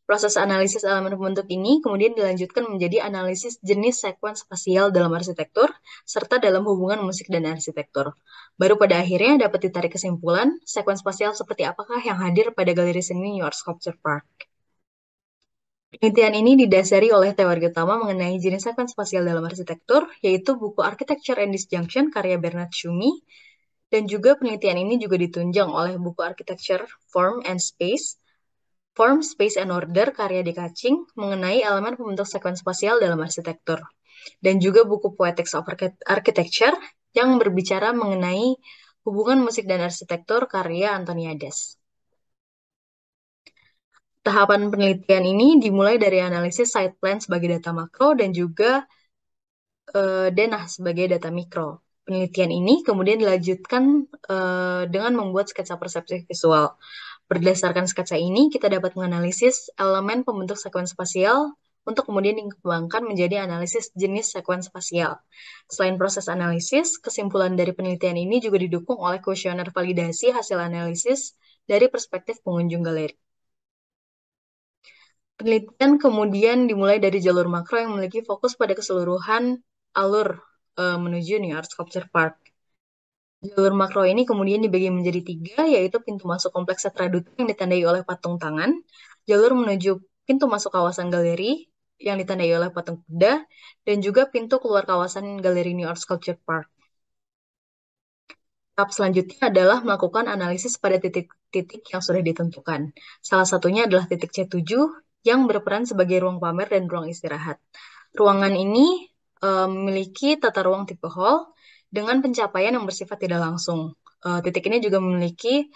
Proses analisis elemen pembentuk ini kemudian dilanjutkan menjadi analisis jenis sekuen spasial dalam arsitektur, serta dalam hubungan musik dan arsitektur. Baru pada akhirnya dapat ditarik kesimpulan, sekuen spasial seperti apakah yang hadir pada Galeri Seni New York Sculpture Park. Penelitian ini didasari oleh teori utama mengenai jenis sekuen spasial dalam arsitektur, yaitu buku Architecture and Disjunction karya Bernard Tschumi, dan juga penelitian ini juga ditunjang oleh buku Architecture, Form Space and Order karya D. Kaching mengenai elemen pembentuk sekuen spasial dalam arsitektur, dan juga buku Poetics of Architecture yang berbicara mengenai hubungan musik dan arsitektur karya Antoniades. Tahapan penelitian ini dimulai dari analisis site plan sebagai data makro dan juga denah sebagai data mikro. Penelitian ini kemudian dilanjutkan dengan membuat sketsa persepsi visual. Berdasarkan sketsa ini, kita dapat menganalisis elemen pembentuk sekuen spasial untuk kemudian dikembangkan menjadi analisis jenis sekuen spasial. Selain proses analisis, kesimpulan dari penelitian ini juga didukung oleh kuesioner validasi hasil analisis dari perspektif pengunjung galeri. Penelitian kemudian dimulai dari jalur makro yang memiliki fokus pada keseluruhan alur menuju New Art Sculpture Park. Jalur makro ini kemudian dibagi menjadi 3, yaitu pintu masuk kompleks Setraduta yang ditandai oleh patung tangan, jalur menuju pintu masuk kawasan galeri yang ditandai oleh patung kuda, dan juga pintu keluar kawasan galeri New Art Sculpture Park. Tahap selanjutnya adalah melakukan analisis pada titik-titik yang sudah ditentukan. Salah satunya adalah titik C7 yang berperan sebagai ruang pamer dan ruang istirahat. Ruangan ini memiliki tata ruang tipe hall dengan pencapaian yang bersifat tidak langsung. Titik ini juga memiliki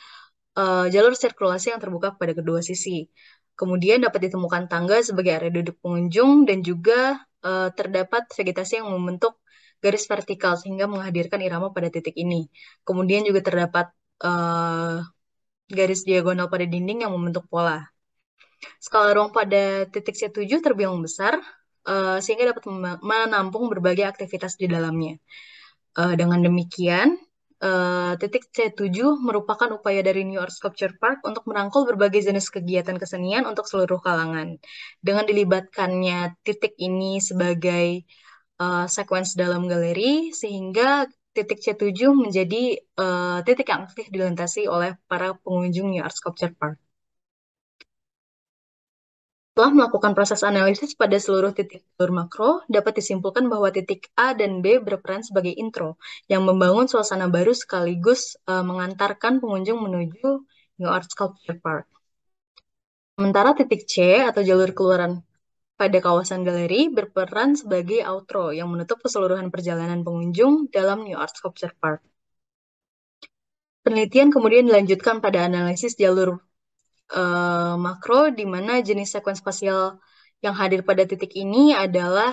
jalur sirkulasi yang terbuka pada kedua sisi. Kemudian dapat ditemukan tangga sebagai area duduk pengunjung dan juga terdapat vegetasi yang membentuk garis vertikal sehingga menghadirkan irama pada titik ini. Kemudian juga terdapat garis diagonal pada dinding yang membentuk pola. Skala ruang pada titik C7 terbilang besar sehingga dapat menampung berbagai aktivitas di dalamnya. Dengan demikian, titik C7 merupakan upaya dari New Art Sculpture Park untuk merangkul berbagai jenis kegiatan kesenian untuk seluruh kalangan. Dengan dilibatkannya titik ini sebagai sequence dalam galeri, sehingga titik C7 menjadi titik yang aktif dilintasi oleh para pengunjung New Art Sculpture Park. Setelah melakukan proses analisis pada seluruh titik jalur makro, dapat disimpulkan bahwa titik A dan B berperan sebagai intro yang membangun suasana baru sekaligus mengantarkan pengunjung menuju New Art Sculpture Park. Sementara titik C atau jalur keluaran pada kawasan galeri berperan sebagai outro yang menutup keseluruhan perjalanan pengunjung dalam New Art Sculpture Park. Penelitian kemudian dilanjutkan pada analisis jalur makro, di mana jenis sekuen spasial yang hadir pada titik ini adalah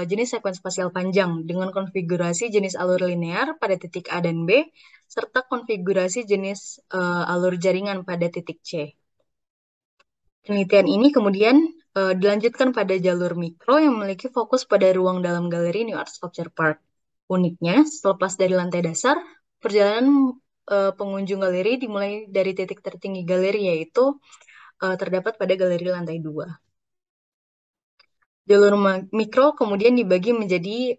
jenis sekuen spasial panjang dengan konfigurasi jenis alur linear pada titik A dan B, serta konfigurasi jenis alur jaringan pada titik C. Penelitian ini kemudian dilanjutkan pada jalur mikro yang memiliki fokus pada ruang dalam galeri New Art Sculpture Park. Uniknya, selepas dari lantai dasar, perjalanan pengunjung galeri dimulai dari titik tertinggi galeri, yaitu terdapat pada galeri lantai 2. Jalur mikro kemudian dibagi menjadi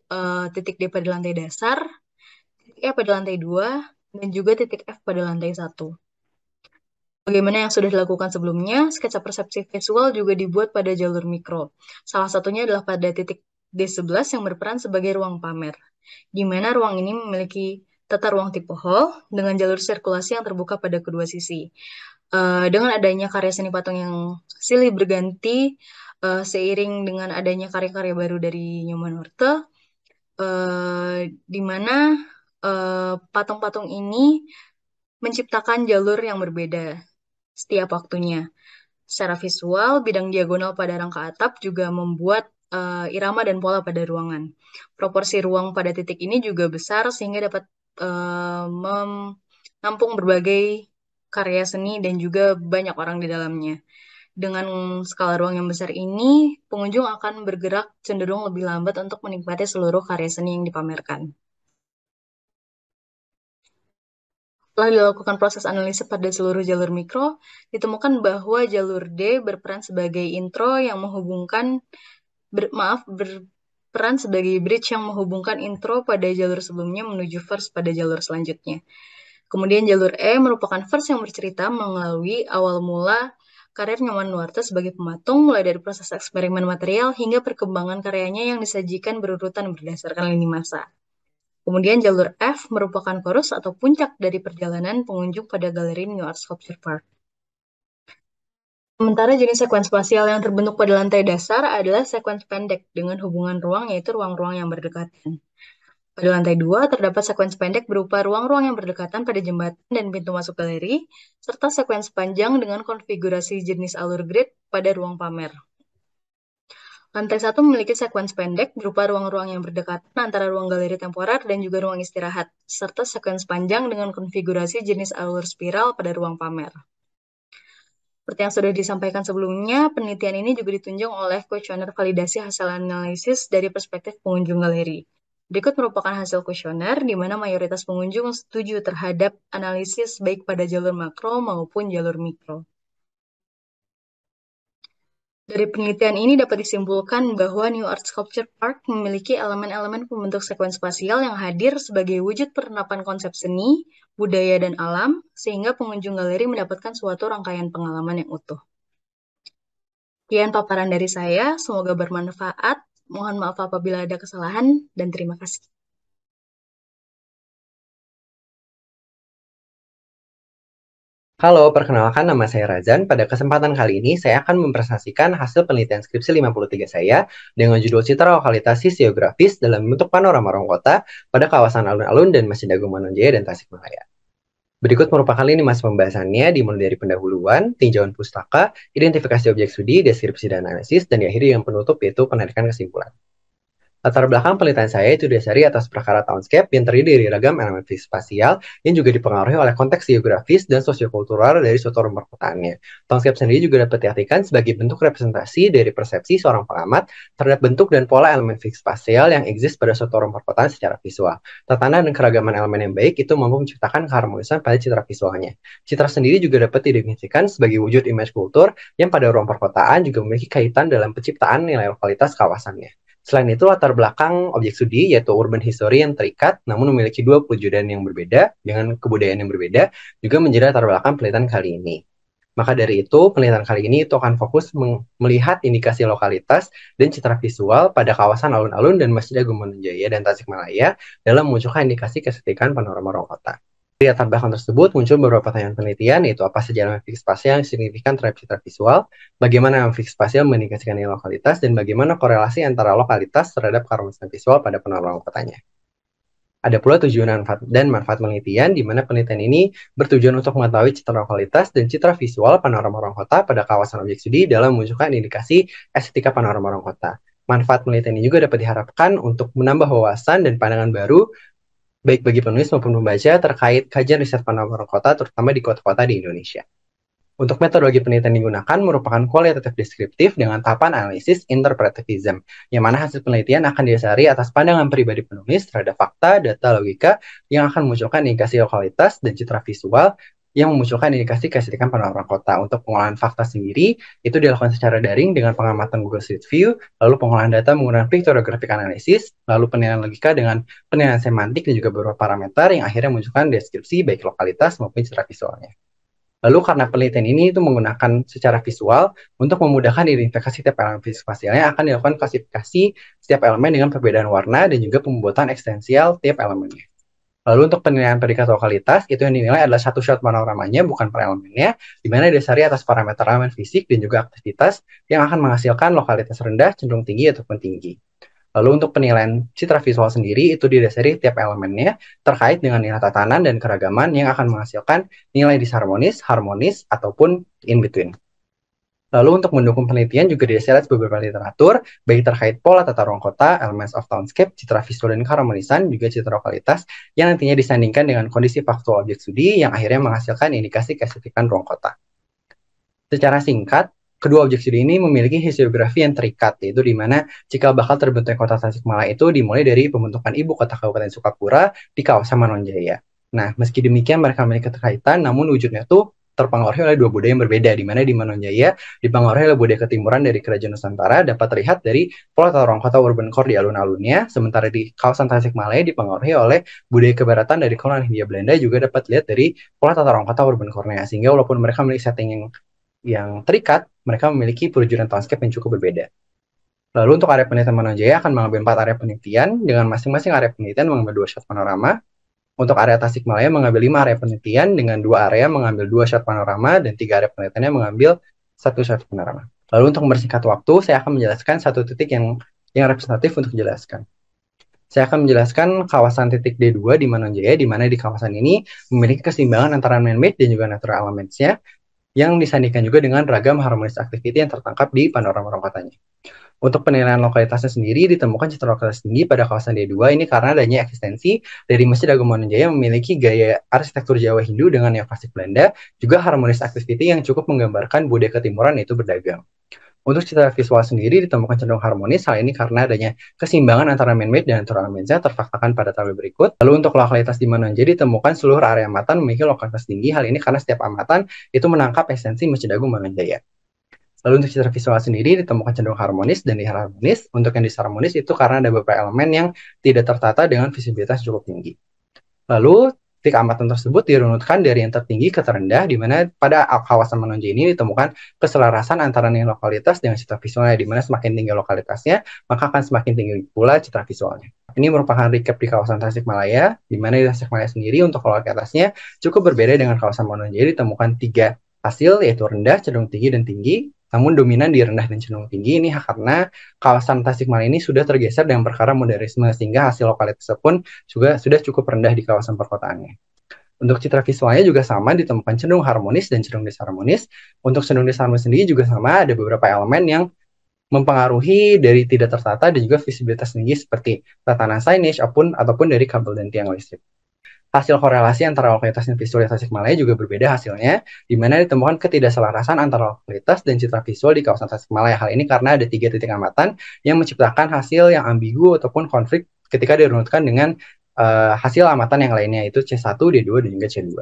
titik D pada lantai dasar, titik E pada lantai 2, dan juga titik F pada lantai 1. Bagaimana yang sudah dilakukan sebelumnya, sketsa persepsi visual juga dibuat pada jalur mikro. Salah satunya adalah pada titik D11 yang berperan sebagai ruang pamer, di mana ruang ini memiliki tata ruang tipe hall dengan jalur sirkulasi yang terbuka pada kedua sisi. Dengan adanya karya seni patung yang silih berganti, seiring dengan adanya karya-karya baru dari Nyoman Norte, di mana patung-patung ini menciptakan jalur yang berbeda setiap waktunya. Secara visual, bidang diagonal pada rangka atap juga membuat irama dan pola pada ruangan. Proporsi ruang pada titik ini juga besar sehingga dapat menampung berbagai karya seni dan juga banyak orang di dalamnya. Dengan skala ruang yang besar ini, pengunjung akan bergerak cenderung lebih lambat untuk menikmati seluruh karya seni yang dipamerkan. Setelah dilakukan proses analisis pada seluruh jalur mikro, ditemukan bahwa jalur D berperan sebagai intro yang menghubungkan, berperan sebagai bridge yang menghubungkan intro pada jalur sebelumnya menuju verse pada jalur selanjutnya. Kemudian jalur E merupakan verse yang bercerita melalui awal mula karir Nyoman Nuarte sebagai pematung, mulai dari proses eksperimen material hingga perkembangan karyanya yang disajikan berurutan berdasarkan lini masa. Kemudian jalur F merupakan chorus atau puncak dari perjalanan pengunjung pada galeri New Art Sculpture Park. Sementara jenis sekuen spasial yang terbentuk pada lantai dasar adalah sekuen pendek dengan hubungan ruang, yaitu ruang-ruang yang berdekatan. Pada lantai 2 terdapat sekuens pendek berupa ruang-ruang yang berdekatan pada jembatan dan pintu masuk galeri, serta sekuens panjang dengan konfigurasi jenis alur grid pada ruang pamer. Lantai 1 memiliki sekuens pendek berupa ruang-ruang yang berdekatan antara ruang galeri temporer dan juga ruang istirahat, serta sekuens panjang dengan konfigurasi jenis alur spiral pada ruang pamer. Seperti yang sudah disampaikan sebelumnya, penelitian ini juga ditunjang oleh kuesioner validasi hasil analisis dari perspektif pengunjung galeri. Berikut merupakan hasil kuesioner di mana mayoritas pengunjung setuju terhadap analisis baik pada jalur makro maupun jalur mikro. Dari penelitian ini dapat disimpulkan bahwa New Art Sculpture Park memiliki elemen-elemen pembentuk sekuen spasial yang hadir sebagai wujud penerapan konsep seni, budaya, dan alam, sehingga pengunjung galeri mendapatkan suatu rangkaian pengalaman yang utuh. Sekian paparan dari saya, semoga bermanfaat. Mohon maaf apabila ada kesalahan, dan terima kasih. Halo, perkenalkan nama saya Razan. Pada kesempatan kali ini, saya akan mempresentasikan hasil penelitian skripsi 53 saya dengan judul Citra Lokalitas Fisiografis dalam bentuk panorama ruang kota pada kawasan alun-alun dan Masjid Agung Manonjaya dan Tasikmalaya. Berikut merupakan lini masa pembahasannya dimulai dari pendahuluan, tinjauan pustaka, identifikasi objek studi, deskripsi dan analisis, dan diakhiri dengan penutup yaitu penarikan kesimpulan. Latar belakang penelitian saya itu didasari atas perkara townscape yang terdiri dari ragam elemen spasial yang juga dipengaruhi oleh konteks geografis dan sosiokultural dari suatu rumah perkotaannya. Townscape sendiri juga dapat diartikan sebagai bentuk representasi dari persepsi seorang pengamat terhadap bentuk dan pola elemen spasial yang eksis pada suatu rumah perkotaan secara visual. Tatanan dan keragaman elemen yang baik itu mampu menciptakan keharmonisan pada citra visualnya. Citra sendiri juga dapat didefinisikan sebagai wujud image kultur yang pada ruang perkotaan juga memiliki kaitan dalam penciptaan nilai lokalitas kawasannya. Selain itu, latar belakang objek studi yaitu urban history yang terikat namun memiliki dua pewujudan yang berbeda dengan kebudayaan yang berbeda juga menjadi latar belakang penelitian kali ini. Maka dari itu, penelitian kali ini itu akan fokus melihat indikasi lokalitas dan citra visual pada kawasan alun-alun dan Masjid Agung Manonjaya dan Tasikmalaya dalam memunculkan indikasi keestetikan panorama ruang kota. Dari latar belakang tersebut muncul beberapa pertanyaan penelitian, yaitu apa saja elemen fiksi spasial yang signifikan terhadap citra visual, bagaimana elemen fiksi spasial mengindikasikan nilai lokalitas, dan bagaimana korelasi antara lokalitas terhadap keharmonisan visual pada panorama kotanya. Ada pula tujuan dan manfaat penelitian, di mana penelitian ini bertujuan untuk mengetahui citra lokalitas dan citra visual panorama ruang kota pada kawasan objek studi dalam memunculkan indikasi estetika panorama ruang kota. Manfaat penelitian ini juga dapat diharapkan untuk menambah wawasan dan pandangan baru baik bagi penulis maupun pembaca terkait kajian riset panorama ruang kota, terutama di kota-kota di Indonesia. Untuk metodologi penelitian digunakan merupakan kualitatif deskriptif dengan tahapan analisis interpretivism, yang mana hasil penelitian akan didasari atas pandangan pribadi penulis terhadap fakta, data, logika yang akan memunculkan indikasi lokalitas dan citra visual yang memunculkan indikasi keestetikan panorama kota. Untuk pengolahan fakta sendiri, itu dilakukan secara daring dengan pengamatan Google Street View, lalu pengolahan data menggunakan pictographic analysis, lalu penilaian logika dengan penilaian semantik dan juga beberapa parameter yang akhirnya memunculkan deskripsi baik lokalitas maupun citra visualnya. Lalu karena penelitian ini itu menggunakan secara visual, untuk memudahkan identifikasi tiap elemen fisik spasialnya akan dilakukan klasifikasi setiap elemen dengan perbedaan warna dan juga pembuatan ekstensial tiap elemennya. Lalu untuk penilaian predikat lokalitas, itu yang dinilai adalah satu shot panoramanya, bukan per elemennya, di mana didasari atas parameter elemen fisik dan juga aktivitas yang akan menghasilkan lokalitas rendah, cenderung tinggi, ataupun tinggi. Lalu untuk penilaian citra visual sendiri, itu didasari tiap elemennya terkait dengan nilai tatanan dan keragaman yang akan menghasilkan nilai disharmonis, harmonis, ataupun in between. Lalu untuk mendukung penelitian juga didasari beberapa literatur, baik terkait pola tata ruang kota, elements of townscape, citra visual dan keharmonisan, juga citra lokalitas, yang nantinya disandingkan dengan kondisi faktual objek studi yang akhirnya menghasilkan indikasi keestetikan ruang kota. Secara singkat, kedua objek studi ini memiliki historiografi yang terikat, yaitu di mana cikal bakal terbentuknya kota Tasikmalaya itu dimulai dari pembentukan ibu kota Kabupaten Sukapura di kawasan Manonjaya. Nah, meski demikian mereka memiliki keterkaitan, namun wujudnya tuh terpengaruhi oleh dua budaya yang berbeda, di mana di Manonjaya dipengaruhi oleh budaya ketimuran dari Kerajaan Nusantara dapat terlihat dari pola tata ruang kota urban core di alun-alunnya, sementara di kawasan Tasikmalaya dipengaruhi oleh budaya kebaratan dari kolonial Hindia Belanda juga dapat dilihat dari pola tata ruang kota urban core-nya, sehingga walaupun mereka memiliki setting yang terikat, mereka memiliki perwujudan townscape yang cukup berbeda. Lalu untuk area penelitian Manonjaya akan mengambil 4 area penelitian, dengan masing-masing area penelitian mengambil 2 shot panorama. Untuk area Tasikmalaya mengambil 5 area penelitian, dengan 2 area mengambil 2 shot panorama, dan 3 area penelitiannya mengambil 1 shot panorama. Lalu untuk mempersingkat waktu, saya akan menjelaskan satu titik yang representatif untuk dijelaskan. Saya akan menjelaskan kawasan titik D2 di Manonjaya, di mana di kawasan ini memiliki keseimbangan antara man-made dan juga natural elements-nya, yang disandingkan juga dengan ragam harmonis activity yang tertangkap di panorama ruang kotanya. Untuk penilaian lokalitasnya sendiri, ditemukan citra lokalitas tinggi pada kawasan D2 ini karena adanya eksistensi dari Masjid Agung Manonjaya yang memiliki gaya arsitektur Jawa Hindu dengan neoklasik Belanda, juga harmonis activity yang cukup menggambarkan budaya ketimuran yaitu berdagang. Untuk citra visual sendiri ditemukan cenderung harmonis, hal ini karena adanya keseimbangan antara man-made dan natural elements-nya terfaktakan pada tabel berikut. Lalu untuk lokalitas di Manonjaya ditemukan seluruh area amatan memiliki lokalitas tinggi, hal ini karena setiap amatan itu menangkap esensi Masjid Agung Manonjaya. Lalu untuk citra visual sendiri ditemukan cenderung harmonis dan disharmonis. Untuk yang disharmonis itu karena ada beberapa elemen yang tidak tertata dengan visibilitas cukup tinggi. Lalu titik amatan tersebut dirunutkan dari yang tertinggi ke terendah, di mana pada kawasan menonjol ini ditemukan keselarasan antara nilai lokalitas dengan citra visualnya, di mana semakin tinggi lokalitasnya, maka akan semakin tinggi pula citra visualnya. Ini merupakan recap di kawasan Tasikmalaya, di mana di Tasikmalaya sendiri untuk lokalitasnya cukup berbeda dengan kawasan Mononjai. Ditemukan 3 hasil, yaitu rendah, cenderung tinggi, dan tinggi. Namun dominan di rendah dan cenderung tinggi ini karena kawasan Tasikmalaya ini sudah tergeser dengan perkara modernisme, sehingga hasil lokalitasnya pun juga sudah cukup rendah di kawasan perkotaannya. Untuk citra visualnya juga sama, ditemukan cenderung harmonis dan cenderung disharmonis. Untuk cenderung disharmonis sendiri juga sama, ada beberapa elemen yang mempengaruhi dari tidak tertata dan juga visibilitas tinggi seperti tatanan signage ataupun dari kabel dan tiang listrik. Hasil korelasi antara lokalitas dan visualitas Tasikmalaya juga berbeda hasilnya, di mana ditemukan ketidakselarasan antara lokalitas dan citra visual di kawasan Tasikmalaya. Hal ini karena ada 3 titik amatan yang menciptakan hasil yang ambigu ataupun konflik ketika dirunutkan dengan hasil amatan yang lainnya, yaitu C1, D2, dan juga C2.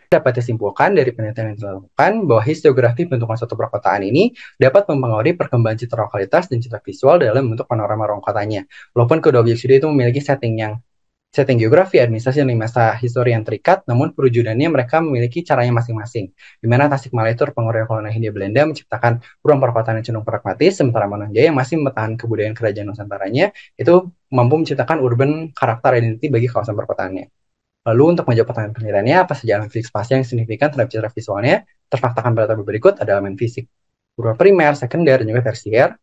Dapat disimpulkan dari penelitian yang dilakukan bahwa historiografi bentukan suatu perkotaan ini dapat mempengaruhi perkembangan citra lokalitas dan citra visual dalam bentuk panorama ruang kotanya. Walaupun kedua objek studi itu memiliki setting geografi, administrasi, dan masa histori yang terikat, namun perwujudannya mereka memiliki caranya masing-masing. Di mana Tasikmalaya itu terpengaruh kolonial Hindia Belanda menciptakan ruang perkotaan yang cenderung pragmatis, sementara Mononjai yang masih mempertahankan kebudayaan kerajaan Nusantaranya itu mampu menciptakan urban karakter identity bagi kawasan perkotaannya. Lalu untuk menjawab pertanyaan penelitiannya, apa saja elemen fisik spasial yang signifikan terhadap citra visualnya? Terfaktakan pada tabel berikut ada elemen fisik berupa primer, sekunder, dan juga tersier.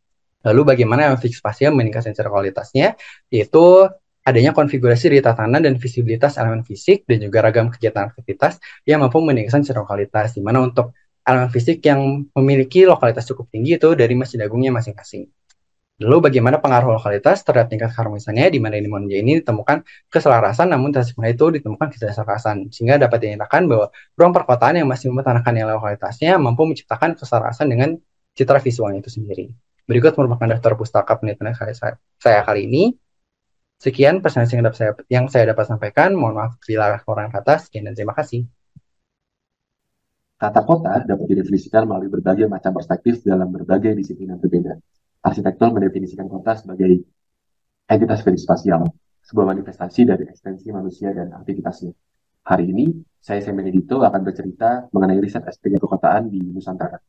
Lalu bagaimana elemen fisik spasial meningkatkan citra kualitasnya? Yaitu adanya konfigurasi dari tatanan dan visibilitas elemen fisik dan juga ragam kegiatan aktivitas yang mampu meningkatkan citra kualitas. Di mana untuk elemen fisik yang memiliki lokalitas cukup tinggi itu dari Masjid Agungnya masing-masing. Lalu bagaimana pengaruh lokalitas terhadap tingkat keharmonisannya, di mana di Mononjai ini ditemukan keselarasan, namun Tasikmalaya itu ditemukan ketidakselarasan, sehingga dapat dinyatakan bahwa ruang perkotaan yang masih mempertahankan nilai lokalitasnya mampu menciptakan keselarasan dengan citra visualnya itu sendiri. Berikut merupakan daftar pustaka penelitian saya kali ini. Sekian presentasi yang saya dapat sampaikan. Mohon maaf bila kurang kata. Sekian dan terima kasih. Kata kota dapat didefinisikan melalui berbagai macam perspektif dalam berbagai disiplin yang berbeda. Arsitektur mendefinisikan kota sebagai entitas fisik spasial, sebuah manifestasi dari ekstensi manusia dan aktivitasnya. Hari ini, saya Sam Benedito akan bercerita mengenai riset S3 perkotaan di Nusantara.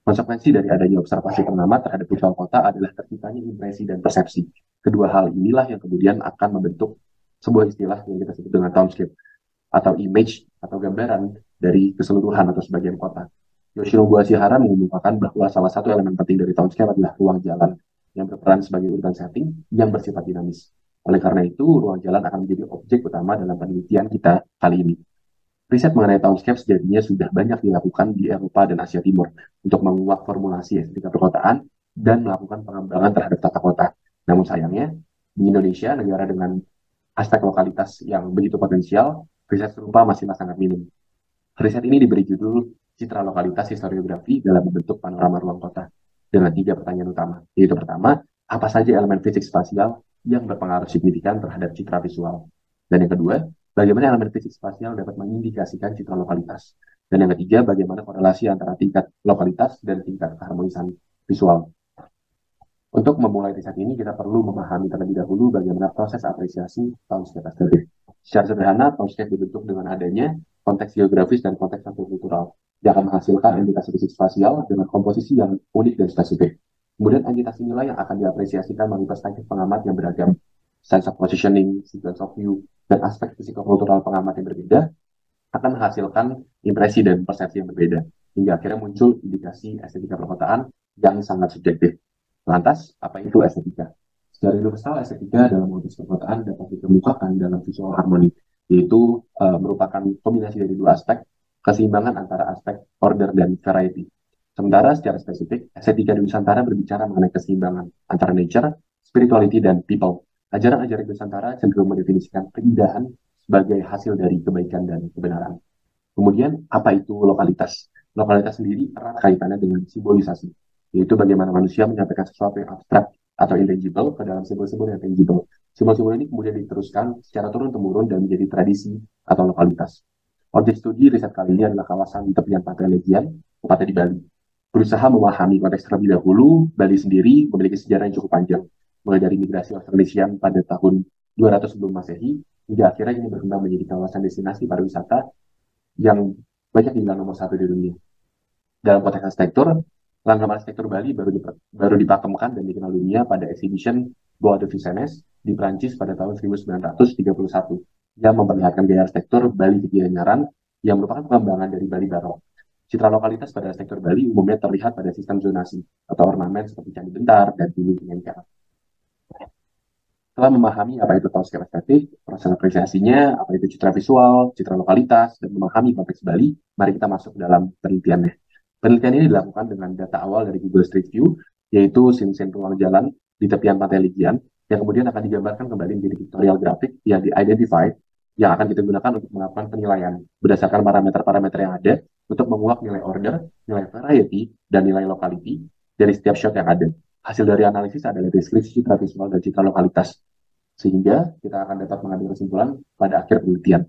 Konsekuensi dari adanya observasi ternama terhadap visual kota adalah terciptanya impresi dan persepsi. Kedua hal inilah yang kemudian akan membentuk sebuah istilah yang kita sebut dengan townscape, atau image atau gambaran dari keseluruhan atau sebagian kota. Yoshinobu Ashihara mengumumkan bahwa salah satu elemen penting dari townscape adalah ruang jalan yang berperan sebagai urban setting yang bersifat dinamis. Oleh karena itu, ruang jalan akan menjadi objek utama dalam penelitian kita kali ini. Riset mengenai townscape sejatinya sudah banyak dilakukan di Eropa dan Asia Timur untuk menguak formulasi estetika perkotaan dan melakukan pengembangan terhadap tata kota. Namun sayangnya, di Indonesia, negara dengan aspek lokalitas yang begitu potensial, riset serupa masih sangat minim. Riset ini diberi judul Citra Lokalitas Historiografi dalam bentuk panorama ruang kota dengan 3 pertanyaan utama, yaitu pertama, apa saja elemen fisik spasial yang berpengaruh signifikan terhadap citra visual, dan yang kedua, bagaimana elemen fisik spasial dapat mengindikasikan citra lokalitas, dan yang ketiga, bagaimana korelasi antara tingkat lokalitas dan tingkat keharmonisan visual. Untuk memulai riset ini, kita perlu memahami terlebih dahulu bagaimana proses apresiasi townscape estetik. Secara sederhana, townscape dibentuk dengan adanya konteks geografis dan konteks kultural yang akan menghasilkan entitas fisik spasial dengan komposisi yang unik dan spesifik. Kemudian entitas inilah yang akan diapresiasikan melalui perspektif pengamat yang beragam, sense of positioning, sequence of view, dan aspek fisiko-kultural pengamat yang berbeda akan menghasilkan impresi dan persepsi yang berbeda, hingga akhirnya muncul indikasi estetika perkotaan yang sangat subjektif. Lantas, apa itu estetika? Secara universal, estetika dalam konteks perkotaan dapat dikemukakan dalam visual harmoni, yaitu merupakan kombinasi dari 2 aspek, keseimbangan antara aspek order dan variety. Sementara secara spesifik, estetika di Nusantara berbicara mengenai keseimbangan antara nature, spirituality, dan people. Ajaran-ajaran Nusantara cenderung mendefinisikan keindahan sebagai hasil dari kebaikan dan kebenaran. Kemudian, apa itu lokalitas? Lokalitas sendiri erat kaitannya dengan simbolisasi, yaitu bagaimana manusia menyampaikan sesuatu yang abstrak atau intangible ke dalam simbol-simbol yang tangible. Simbol-simbol ini kemudian diteruskan secara turun-temurun dan menjadi tradisi atau lokalitas. Objek studi riset kali ini adalah kawasan di tepian pantai Legian, tepatnya di Bali. berusaha memahami konteks terlebih dahulu. Bali sendiri memiliki sejarah yang cukup panjang, mulai dari migrasi Austronesian pada tahun 200 sebelum Masehi, hingga akhirnya ini berkembang menjadi kawasan destinasi pariwisata yang banyak dibilang nomor satu di dunia. Dalam konteks arsitektur, langgam arsitektur Bali baru dipakemkan dan dikenal dunia pada exhibition Bois de Vincennes di Prancis pada tahun 1931 yang memperlihatkan gaya arsitektur Bali di Gianyar yang merupakan pengembangan dari Bali Barok. Citra lokalitas pada arsitektur Bali umumnya terlihat pada sistem zonasi atau ornamen seperti candi bentar dan dinding lingkar. Setelah memahami apa itu townscape estetik, proses apresiasinya, apa itu citra visual, citra lokalitas, dan memahami konteks Bali, mari kita masuk dalam penelitiannya. Penelitian ini dilakukan dengan data awal dari Google Street View, yaitu scene-scene ruang jalan di tepian Pantai Legian, yang kemudian akan digambarkan kembali menjadi pictorial grafik yang di-identify, yang akan kita gunakan untuk melakukan penilaian berdasarkan parameter-parameter yang ada untuk menguak nilai order, nilai variety, dan nilai locality dari setiap shot yang ada. Hasil dari analisis adalah deskripsi citra visual dan citra lokalitas, sehingga kita akan dapat mengambil kesimpulan pada akhir penelitian.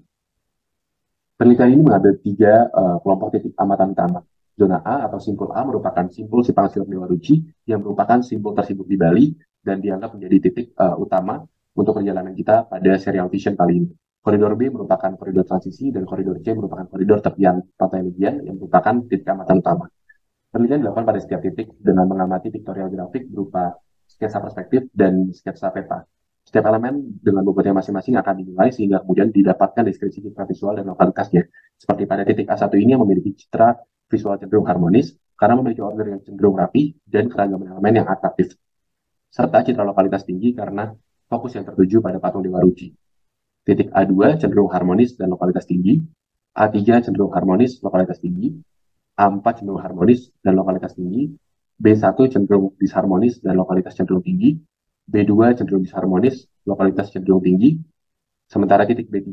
Penelitian ini mengambil 3 kelompok titik amatan utama. Zona A atau simpul A merupakan simpul Simpang Silang Dewa Ruci yang merupakan simpul tersibuk di Bali dan dianggap menjadi titik utama untuk perjalanan kita pada serial vision kali ini. Koridor B merupakan koridor transisi dan koridor C merupakan koridor tepian Pantai Legian yang merupakan titik amatan utama. Penelitian dilakukan pada setiap titik dengan mengamati pictorial grafik berupa sketsa perspektif dan sketsa peta. Setiap elemen dengan bobotnya masing-masing akan dinilai sehingga kemudian didapatkan deskripsi citra visual dan lokalitasnya. Seperti pada titik A1 ini yang memiliki citra visual cenderung harmonis karena memiliki order yang cenderung rapi dan keragaman elemen yang atraktif. Serta citra lokalitas tinggi karena fokus yang tertuju pada patung Dewa Ruci. Titik A2 cenderung harmonis dan lokalitas tinggi, A3 cenderung harmonis, lokalitas tinggi, A4 cenderung harmonis dan lokalitas tinggi, B1 cenderung disharmonis dan lokalitas cenderung tinggi, B2 cenderung disharmonis, lokalitas cenderung tinggi, sementara titik B3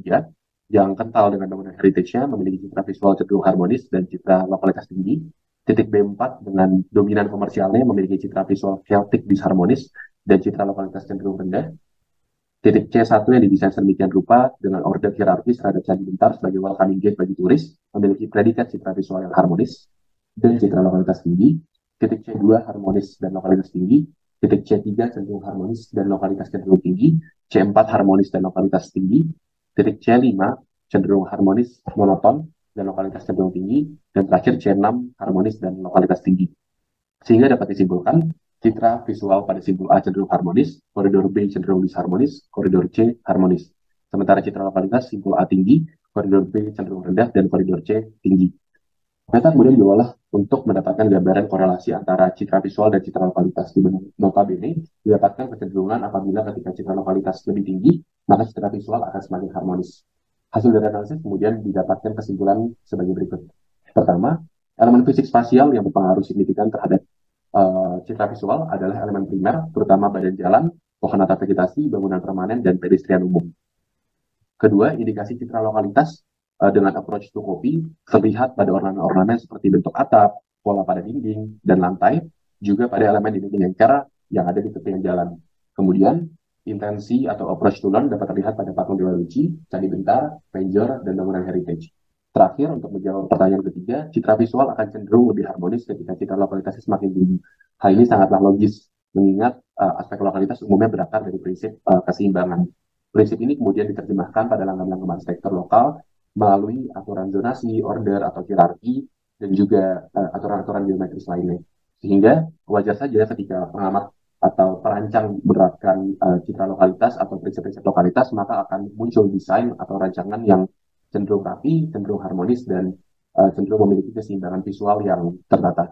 yang kental dengan bangunan heritage-nya memiliki citra visual cenderung harmonis dan citra lokalitas tinggi, titik B4 dengan dominan komersialnya memiliki citra visual Celtic disharmonis dan citra lokalitas cenderung rendah, titik C1 yang didesain sedemikian rupa dengan order hierarkis terhadap candi bentar sebagai welcoming gate bagi turis, memiliki predikat citra visual yang harmonis dan citra lokalitas tinggi. Titik C2 harmonis dan lokalitas tinggi. Titik C3 cenderung harmonis dan lokalitas cenderung tinggi. C4 harmonis dan lokalitas tinggi. Titik C5 cenderung harmonis monoton dan lokalitas cenderung tinggi. Dan terakhir C6 harmonis dan lokalitas tinggi. Sehingga dapat disimpulkan citra visual pada simpul A cenderung harmonis, koridor B cenderung disharmonis, koridor C harmonis. Sementara citra lokalitas simpul A tinggi, koridor B cenderung rendah, dan koridor C tinggi. Data kemudian diolah untuk mendapatkan gambaran korelasi antara citra visual dan citra lokalitas. Di mana notabene didapatkan kecenderungan apabila ketika citra lokalitas lebih tinggi, maka citra visual akan semakin harmonis. Hasil dari analisis kemudian didapatkan kesimpulan sebagai berikut. Pertama, elemen fisik spasial yang berpengaruh signifikan terhadap citra visual adalah elemen primer, terutama badan jalan, pohon atau vegetasi, bangunan permanen, dan pedestrian umum. Kedua, indikasi citra lokalitas dengan approach to copy terlihat pada ornamen-ornamen seperti bentuk atap, pola pada dinding, dan lantai, juga pada elemen dinding lingkar yang ada di tepian jalan. Kemudian, intensi atau approach to learn dapat terlihat pada patung Dewa Ruci, candi bentar, penjor, dan bangunan heritage. Terakhir, untuk menjawab pertanyaan ketiga, citra visual akan cenderung lebih harmonis ketika citra lokalitasnya semakin tinggi. Hal ini sangatlah logis, mengingat aspek lokalitas umumnya berakar dari prinsip keseimbangan. Prinsip ini kemudian diterjemahkan pada langgam-langgam arsitektur lokal melalui aturan zonasi, order, atau hierarki, dan juga aturan-aturan geometris lainnya. Sehingga wajar saja ketika pengamat atau perancang menerapkan citra lokalitas atau prinsip-prinsip lokalitas, maka akan muncul desain atau rancangan yang cenderung rapi, cenderung harmonis, dan cenderung memiliki keseimbangan visual yang tertata.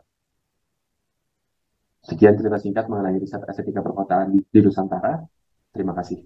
Sekian cerita singkat mengenai riset estetika perkotaan di Nusantara. Terima kasih.